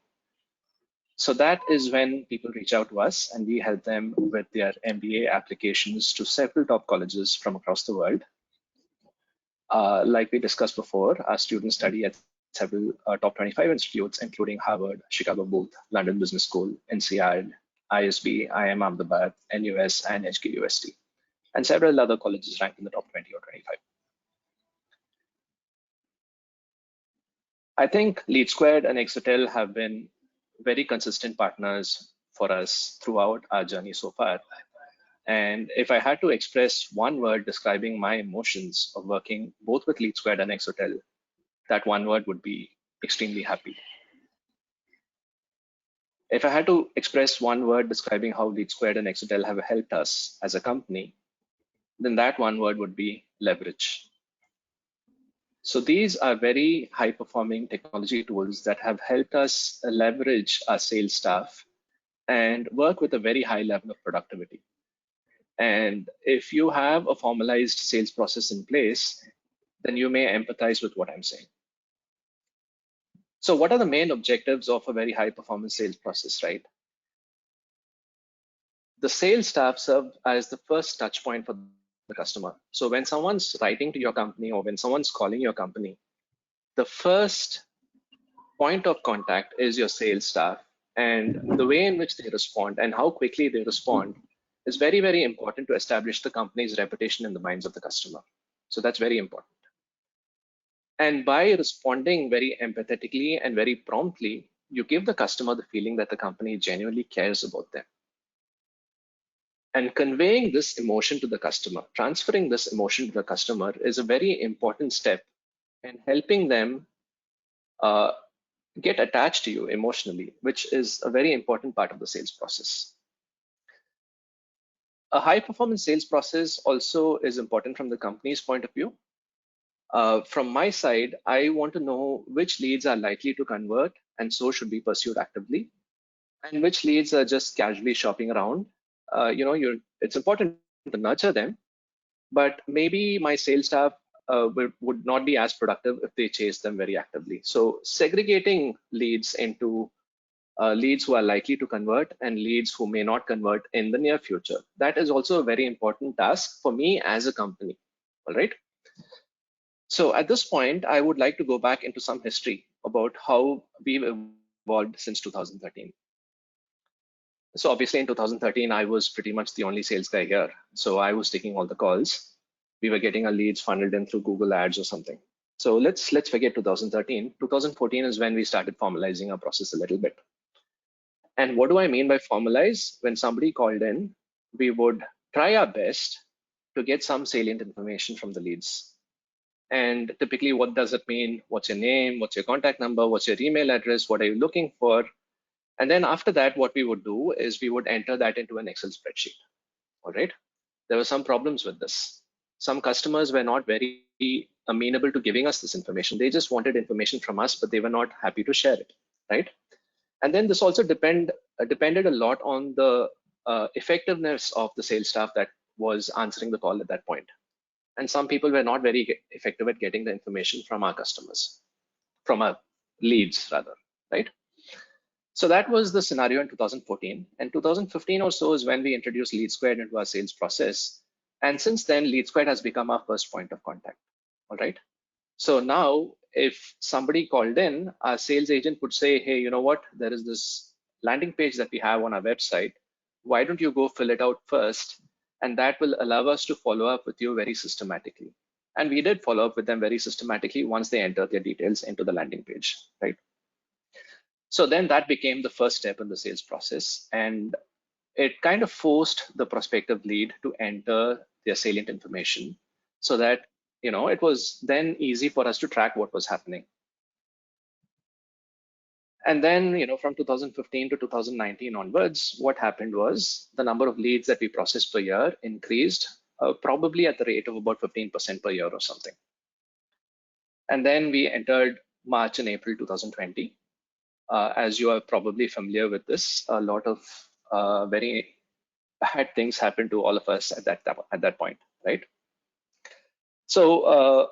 B: So that is when people reach out to us and we help them with their MBA applications to several top colleges from across the world. Like we discussed before, our students study at several top 25 institutes, including Harvard, Chicago Booth, London Business School, INSEAD, ISB, IIM Ahmedabad, NUS, and HKUST, and several other colleges ranked in the top 20 or 25. I think LeadSquared and Exotel have been very consistent partners for us throughout our journey so far. And if I had to express one word describing my emotions of working both with LeadSquared and Exotel, that one word would be extremely happy. If I had to express one word describing how LeadSquared and Exotel have helped us as a company, then that one word would be leverage. So these are very high-performing technology tools that have helped us leverage our sales staff and work with a very high level of productivity. And if you have a formalized sales process in place, then you may empathize with what I'm saying. So what are the main objectives of a very high-performance sales process, right? The sales staff serve as the first touch point for the customer. So when someone's writing to your company or when someone's calling your company, the first point of contact is your sales staff, and the way in which they respond and how quickly they respond is very, very important to establish the company's reputation in the minds of the customer. So that's very important. And by responding very empathetically and very promptly, you give the customer the feeling that the company genuinely cares about them. And conveying this emotion to the customer, transferring this emotion to the customer is a very important step in helping them get attached to you emotionally, which is a very important part of the sales process. A high performance sales process also is important from the company's point of view. From my side, I want to know which leads are likely to convert and so should be pursued actively, and which leads are just casually shopping around. It's important to nurture them, but maybe my sales staff would not be as productive if they chase them very actively. So segregating leads into leads who are likely to convert and leads who may not convert in the near future, that is also a very important task for me as a company. All right. So at this point, I would like to go back into some history about how we've evolved since 2013. So obviously in 2013, I was pretty much the only sales guy here. So I was taking all the calls. We were getting our leads funneled in through Google Ads or something. So let's forget 2013. 2014 is when we started formalizing our process a little bit. And what do I mean by formalize? When somebody called in, we would try our best to get some salient information from the leads. And typically, what does it mean? What's your name? What's your contact number? What's your email address? What are you looking for? And then after that, what we would do is we would enter that into an Excel spreadsheet. All right. There were some problems with this. Some customers were not very amenable to giving us this information. They just wanted information from us, but they were not happy to share it. Right. And then this also depended a lot on the effectiveness of the sales staff that was answering the call at that point. And some people were not very effective at getting the information from our customers, from our leads rather, right? So that was the scenario in 2014. And 2015 or so is when we introduced LeadSquared into our sales process. And since then, LeadSquared has become our first point of contact, all right? So now, if somebody called in, our sales agent would say, hey, you know what? There is this landing page that we have on our website. Why don't you go fill it out first? And that will allow us to follow up with you very systematically. And we did follow up with them very systematically once they entered their details into the landing page, right? So then that became the first step in the sales process. And it kind of forced the prospective lead to enter their salient information so that, it was then easy for us to track what was happening. And then, from 2015 to 2019 onwards, what happened was the number of leads that we processed per year increased, probably at the rate of about 15% per year or something. And then we entered March and April 2020. As you are probably familiar with this, a lot of very bad things happened to all of us at that point, right? So,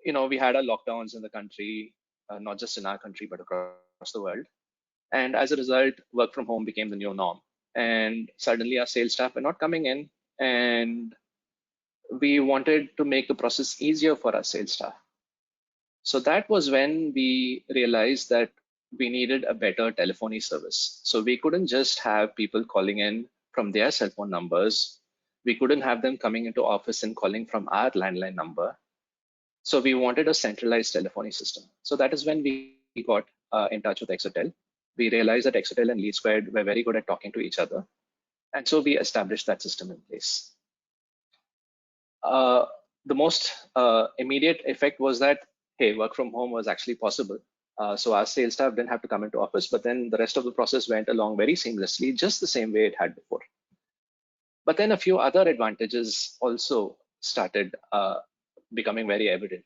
B: we had our lockdowns in the country, not just in our country, but across the world. And as a result, work from home became the new norm. And suddenly our sales staff were not coming in, and we wanted to make the process easier for our sales staff. So that was when we realized that we needed a better telephony service. So we couldn't just have people calling in from their cell phone numbers. We couldn't have them coming into office and calling from our landline number. So we wanted a centralized telephony system. So that is when we got in touch with Exotel. We realized that Exotel and LeadSquared were very good at talking to each other. And so we established that system in place. The most immediate effect was that, hey, work from home was actually possible. So our sales staff didn't have to come into office, but then the rest of the process went along very seamlessly, just the same way it had before. But then a few other advantages also started becoming very evident.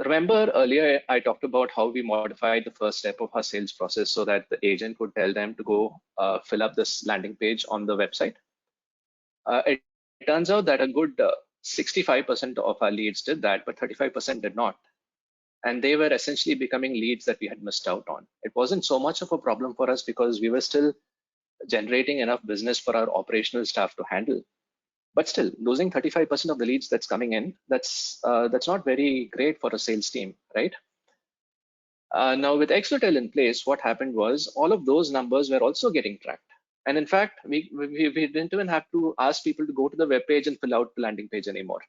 B: Remember earlier I talked about how we modified the first step of our sales process so that the agent could tell them to go fill up this landing page on the website. It turns out that a good 65% of our leads did that, but 35% did not. And they were essentially becoming leads that we had missed out on. It wasn't so much of a problem for us because we were still generating enough business for our operational staff to handle. But still, losing 35% of the leads that's coming in, that's not very great for a sales team, right? Now with Exotel in place, what happened was all of those numbers were also getting tracked. And in fact, we didn't even have to ask people to go to the web page and fill out the landing page anymore.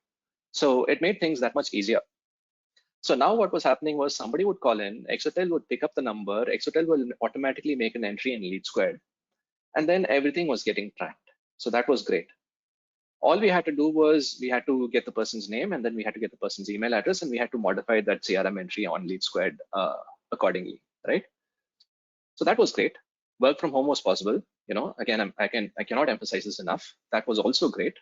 B: So it made things that much easier. So now what was happening was somebody would call in, Exotel would pick up the number, Exotel will automatically make an entry in LeadSquared, and then everything was getting tracked. So that was great. All we had to do was we had to get the person's name, and then we had to get the person's email address, and we had to modify that CRM entry on LeadSquared accordingly, right? So that was great. Work from home was possible. Again, I cannot emphasize this enough. That was also great.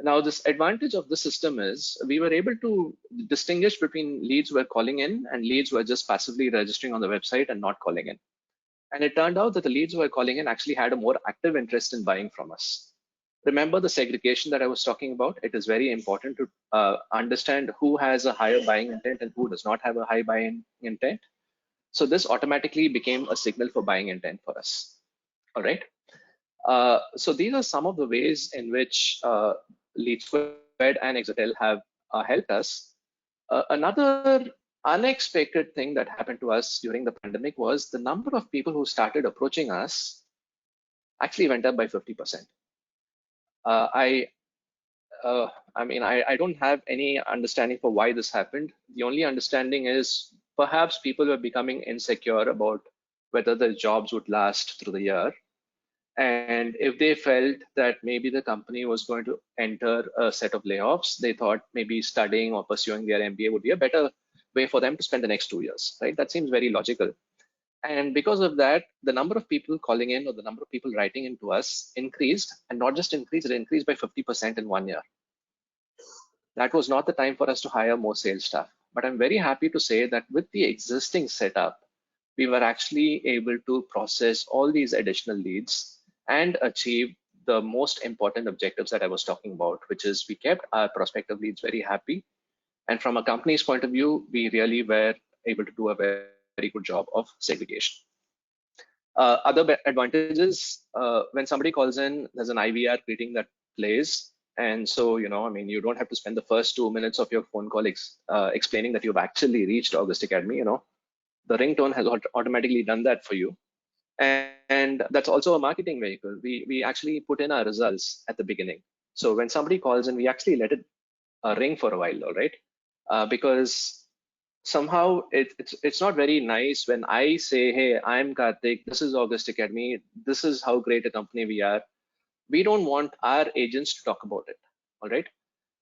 B: Now, this advantage of the system is we were able to distinguish between leads who were calling in and leads who were just passively registering on the website and not calling in. And it turned out that the leads who were calling in actually had a more active interest in buying from us. Remember the segregation that I was talking about? It is very important to understand who has a higher buying intent and who does not have a high buying intent. So this automatically became a signal for buying intent for us. All right. So these are some of the ways in which LeadSquared and Exotel have helped us. Another unexpected thing that happened to us during the pandemic was the number of people who started approaching us actually went up by 50%. I mean, I don't have any understanding for why this happened. The only understanding is perhaps people were becoming insecure about whether their jobs would last through the year. And if they felt that maybe the company was going to enter a set of layoffs, they thought maybe studying or pursuing their MBA would be a better way for them to spend the next 2 years, right? That seems very logical. And because of that, the number of people calling in or the number of people writing into us increased, and not just increased, it increased by 50% in 1 year. That was not the time for us to hire more sales staff. But I'm very happy to say that with the existing setup, we were actually able to process all these additional leads and achieve the most important objectives that I was talking about, which is we kept our prospective leads very happy. And from a company's point of view, we really were able to do a very, very good job of segregation. Other advantages, when somebody calls in, there's an IVR greeting that plays. And so, I mean, you don't have to spend the first 2 minutes of your phone call explaining that you've actually reached August Academy. The ringtone has automatically done that for you. And that's also a marketing vehicle. We actually put in our results at the beginning. So when somebody calls in, we actually let it ring for a while, all right? Because somehow it's not very nice when I say, hey, I'm Karthik, this is August Academy, this is how great a company we are. We don't want our agents to talk about it, all right?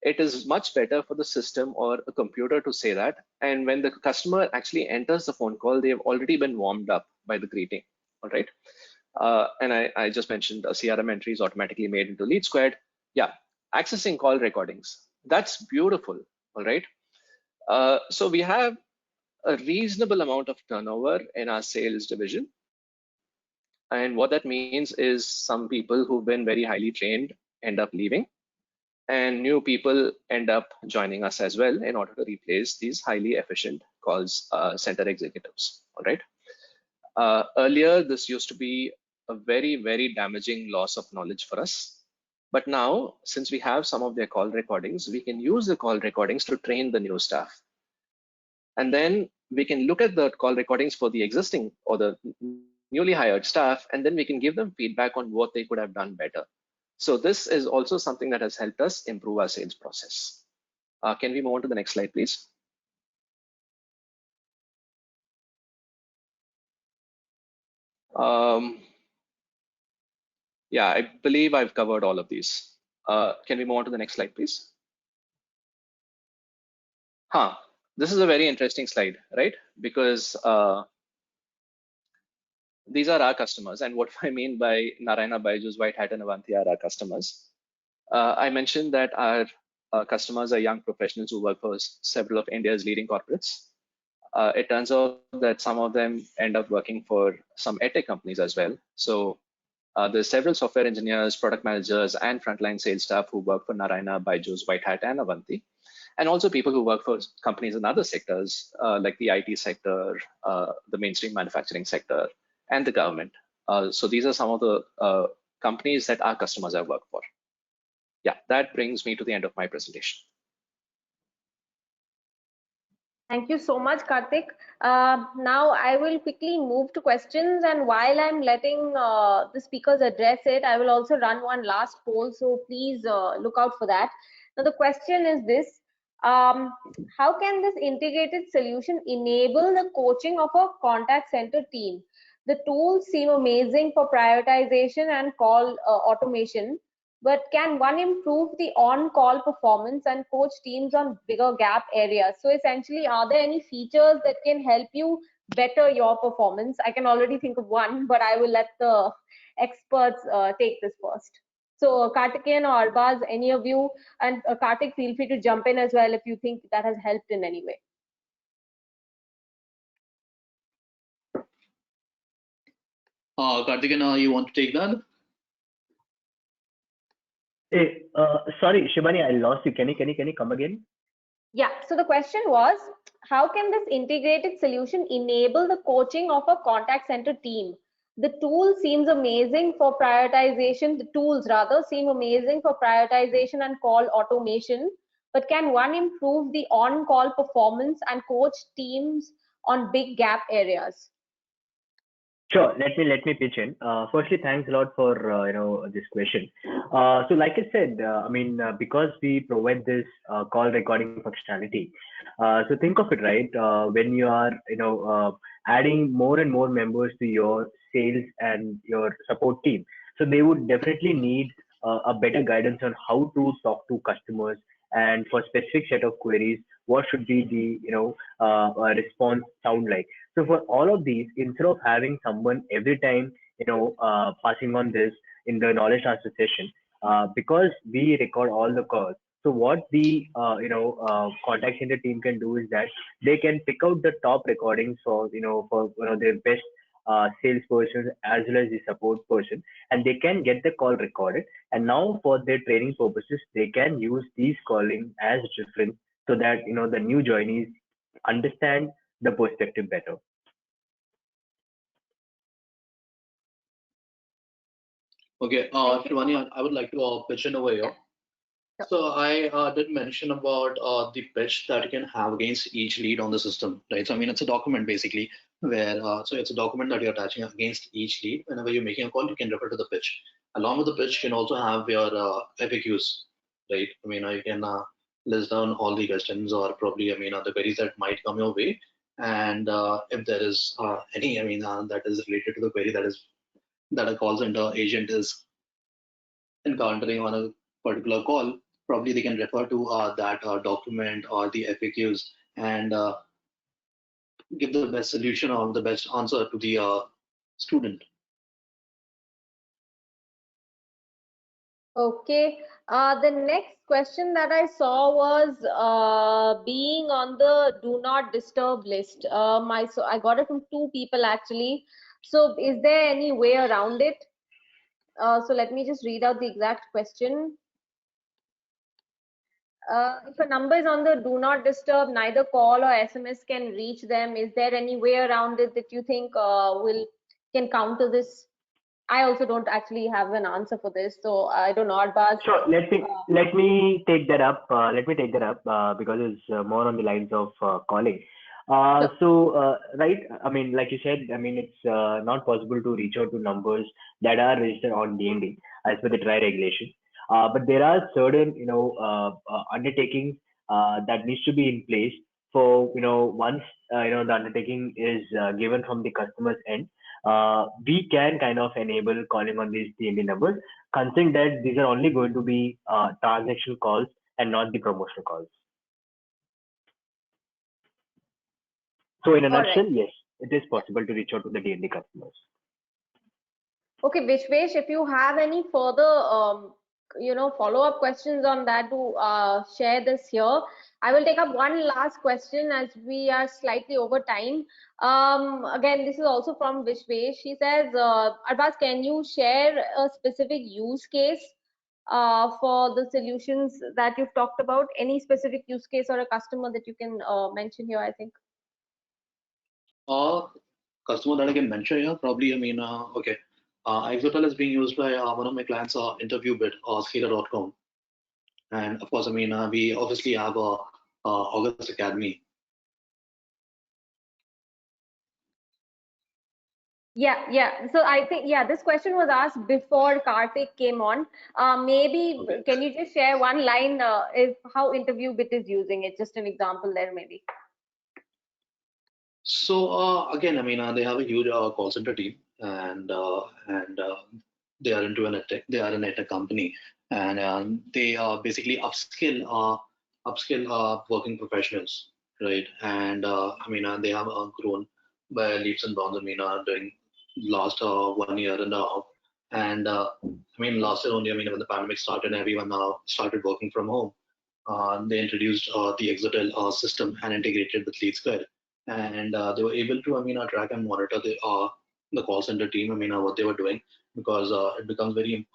B: it is much better for the system or a computer to say that. And when the customer actually enters the phone call, they have already been warmed up by the greeting. All right. And I just mentioned a CRM entry is automatically made into LeadSquared. Yeah, accessing call recordings. That's beautiful. All right. So we have a reasonable amount of turnover in our sales division. And what that means is some people who've been very highly trained end up leaving, and new people end up joining us as well in order to replace these highly efficient calls center executives. All right. Earlier, this used to be a very, very damaging loss of knowledge for us. But now, since we have some of their call recordings, we can use the call recordings to train the new staff. And then we can look at the call recordings for the existing or the newly hired staff, and then we can give them feedback on what they could have done better. So this is also something that has helped us improve our sales process. Can we move on to the next slide, please? Yeah, I believe I've covered all of these. Can we move on to the next slide, please? This is a very interesting slide, right? Because these are our customers, and what I mean by Narayana, Byju's, Whitehat, and Avanti are our customers. I mentioned that our customers are young professionals who work for several of India's leading corporates. It turns out that some of them end up working for some edtech companies as well. So there's several software engineers, product managers, and frontline sales staff who work for Narayana, Byju's, Whitehat, and Avanti. And also people who work for companies in other sectors, like the IT sector, the mainstream manufacturing sector, and the government. So these are some of the companies that our customers have worked for. Yeah, that brings me to the end of my presentation.
A: Thank you so much, Karthik. Now I will quickly move to questions, and while I'm letting the speakers address it, I will also run one last poll, so please look out for that. Now the question is this: how can this integrated solution enable the coaching of a contact center team? The tools seem amazing for prioritization and call automation, but can one improve the on-call performance and coach teams on bigger gap areas? So essentially, are there any features that can help you better your performance? I can already think of one, but I will let the experts take this first. So Karthikeyan or Arbaz, any of you, and Karthik, feel free to jump in as well if you think that has helped in any way.
D: Karthikeyan, you want to take that?
C: Hey, sorry, Shivani, I lost you. Can you come again?
A: Yeah, so the question was, how can this integrated solution enable the coaching of a contact center team? The tool seems amazing for prioritization, the tools rather seem amazing for prioritization and call automation, but can one improve the on-call performance and coach teams on big gap areas?
C: Sure. Let me pitch in. Firstly, thanks a lot for this question. So, like I said, because we provide this call recording functionality. So think of it, right? When you are adding more and more members to your sales and your support team, so they would definitely need a better guidance on how to talk to customers, and for specific set of queries, what should be the response sound like. So for all of these, instead of having someone every time, passing on this in the knowledge transfer session, because we record all the calls. So what the contact center team can do is that they can pick out the top recordings for their best salesperson as well as the support person, and they can get the call recorded. And now for their training purposes, they can use these calling as reference so that the new joinees understand the perspective better.
D: Okay, Shivani, I would like to pitch in over here. So I did mention about the pitch that you can have against each lead on the system, right? So I mean, it's a document basically where, so it's a document that you're attaching against each lead. Whenever you're making a call, you can refer to the pitch. Along with the pitch, you can also have your FAQs, right? I mean, you can list down all the questions or probably, the queries that might come your way. And if there is any, that is related to the query that a call center agent is encountering on a particular call, probably they can refer to that document or the FAQs and give the best solution or the best answer to the student.
A: Okay. The next question that I saw was being on the do not disturb list. So I got it from two people actually. So is there any way around it? So let me just read out the exact question. If a number is on the do not disturb, neither call or SMS can reach them. Is there any way around it that you think can counter this? I also don't actually have an answer for this, so I don't know. Arbaz.
C: Sure. Let me take that up. Because it's more on the lines of calling. Right. I mean, like you said, I mean, it's not possible to reach out to numbers that are registered on DND as per the TRI regulation. But there are certain, undertakings that needs to be in place for, once, the undertaking is given from the customer's end, we can kind of enable calling on these DND numbers, considering that these are only going to be transactional calls and not the promotional calls. So in a nutshell, yes, it is possible to reach out to the DND customers.
A: Okay, Vishwesh, if you have any further, follow-up questions on that, to share this here. I will take up one last question as we are slightly over time. Again, this is also from Vishwesh. She says, Arbaz, can you share a specific use case for the solutions that you've talked about? Any specific use case or a customer that you can mention here, I think?
D: Customer that I can mention here, probably, I mean, okay. Exotel is being used by one of my clients, InterviewBit or Scaler.com. And of course, I mean, we obviously have August Academy.
A: Yeah. So I think, this question was asked before Karthik came on. Maybe
D: Okay.
A: Can you just share one line is how InterviewBit is using it? Just an example there, maybe.
D: So again, I mean, they have a huge call center team, and they are into they are an tech company, and they basically upskill working professionals, right? And I mean, they have grown by leaps and bounds. I mean, during last 1 year and a half, and I mean, last year only. I mean, when the pandemic started, everyone started working from home. They introduced the Exotel system and integrated with LeadSquared, and they were able to, I mean, track and monitor the call center team. I mean, what they were doing, because it becomes very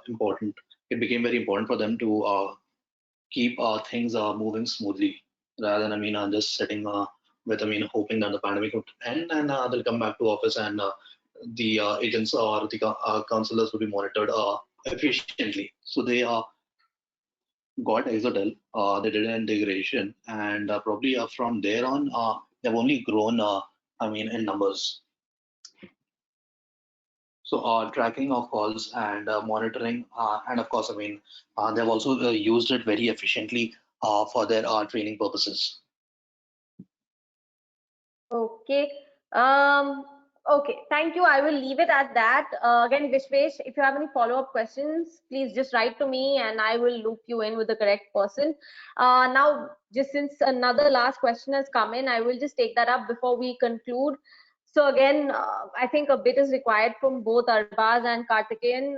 D: important. It became very important for them to keep things moving smoothly, rather than, I mean, just sitting with, I mean, hoping that the pandemic would end and they'll come back to office and the agents or the counselors will be monitored efficiently. So they got Exotel, they did an integration, and probably from there on, they've only grown, I mean, in numbers. So tracking of calls and monitoring, and of course, I mean, they've also used it very efficiently for their training purposes.
A: Okay. Okay. Thank you. I will leave it at that. Again, Vishwesh, if you have any follow-up questions, please just write to me and I will loop you in with the correct person. Now, just since another last question has come in, I will just take that up before we conclude. So again, I think a bit is required from both Arbaz and Karthikeyan.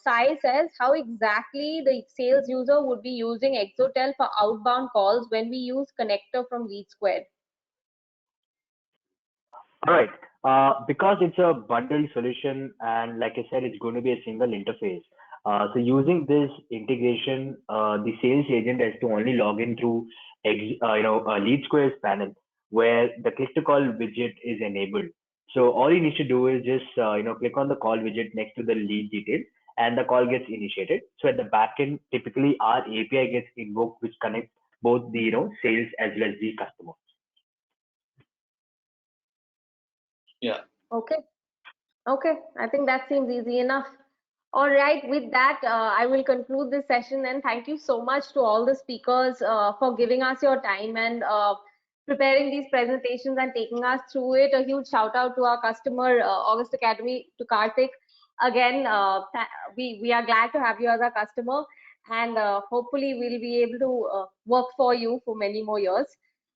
A: Sai says, how exactly the sales user would be using Exotel for outbound calls when we use connector from LeadSquared?
C: All right. Because it's a bundled solution, and like I said, it's going to be a single interface. So using this integration, the sales agent has to only log in through LeadSquared's panel, where the click to call widget is enabled. So all you need to do is just click on the call widget next to the lead detail, and the call gets initiated. So at the backend, typically our API gets invoked, which connects both the sales as well as the customer.
D: Yeah.
A: Okay. I think that seems easy enough. All right, with that, I will conclude this session, and thank you so much to all the speakers for giving us your time and preparing these presentations and taking us through it. A huge shout out to our customer, August Academy, to Karthik. Again, we are glad to have you as our customer. and hopefully we'll be able to work for you for many more years.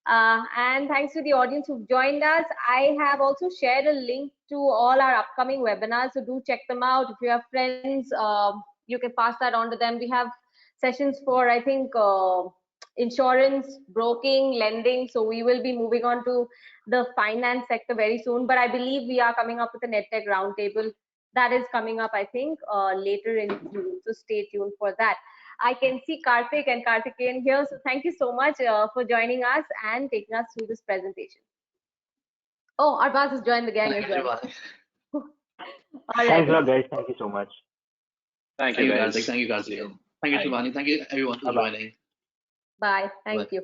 A: And thanks to the audience who've joined us. I have also shared a link to all our upcoming webinars, so do check them out. If you have friends, you can pass that on to them. We have sessions for, I think, insurance, broking, lending. So we will be moving on to the finance sector very soon. But I believe we are coming up with an EdTech roundtable that is coming up, I think, later in June. So stay tuned for that. I can see Karthik and Karthikeyan here. So thank you so much for joining us and taking us through this presentation. Oh, Arbaz has joined the gang as well. All right.
C: Thanks a lot, guys. Thank you so much.
B: Thank you, guys.
D: Thank you, Karthik. Thank you, Shivani. Thank you, everyone, for joining.
A: Bye. Thank you.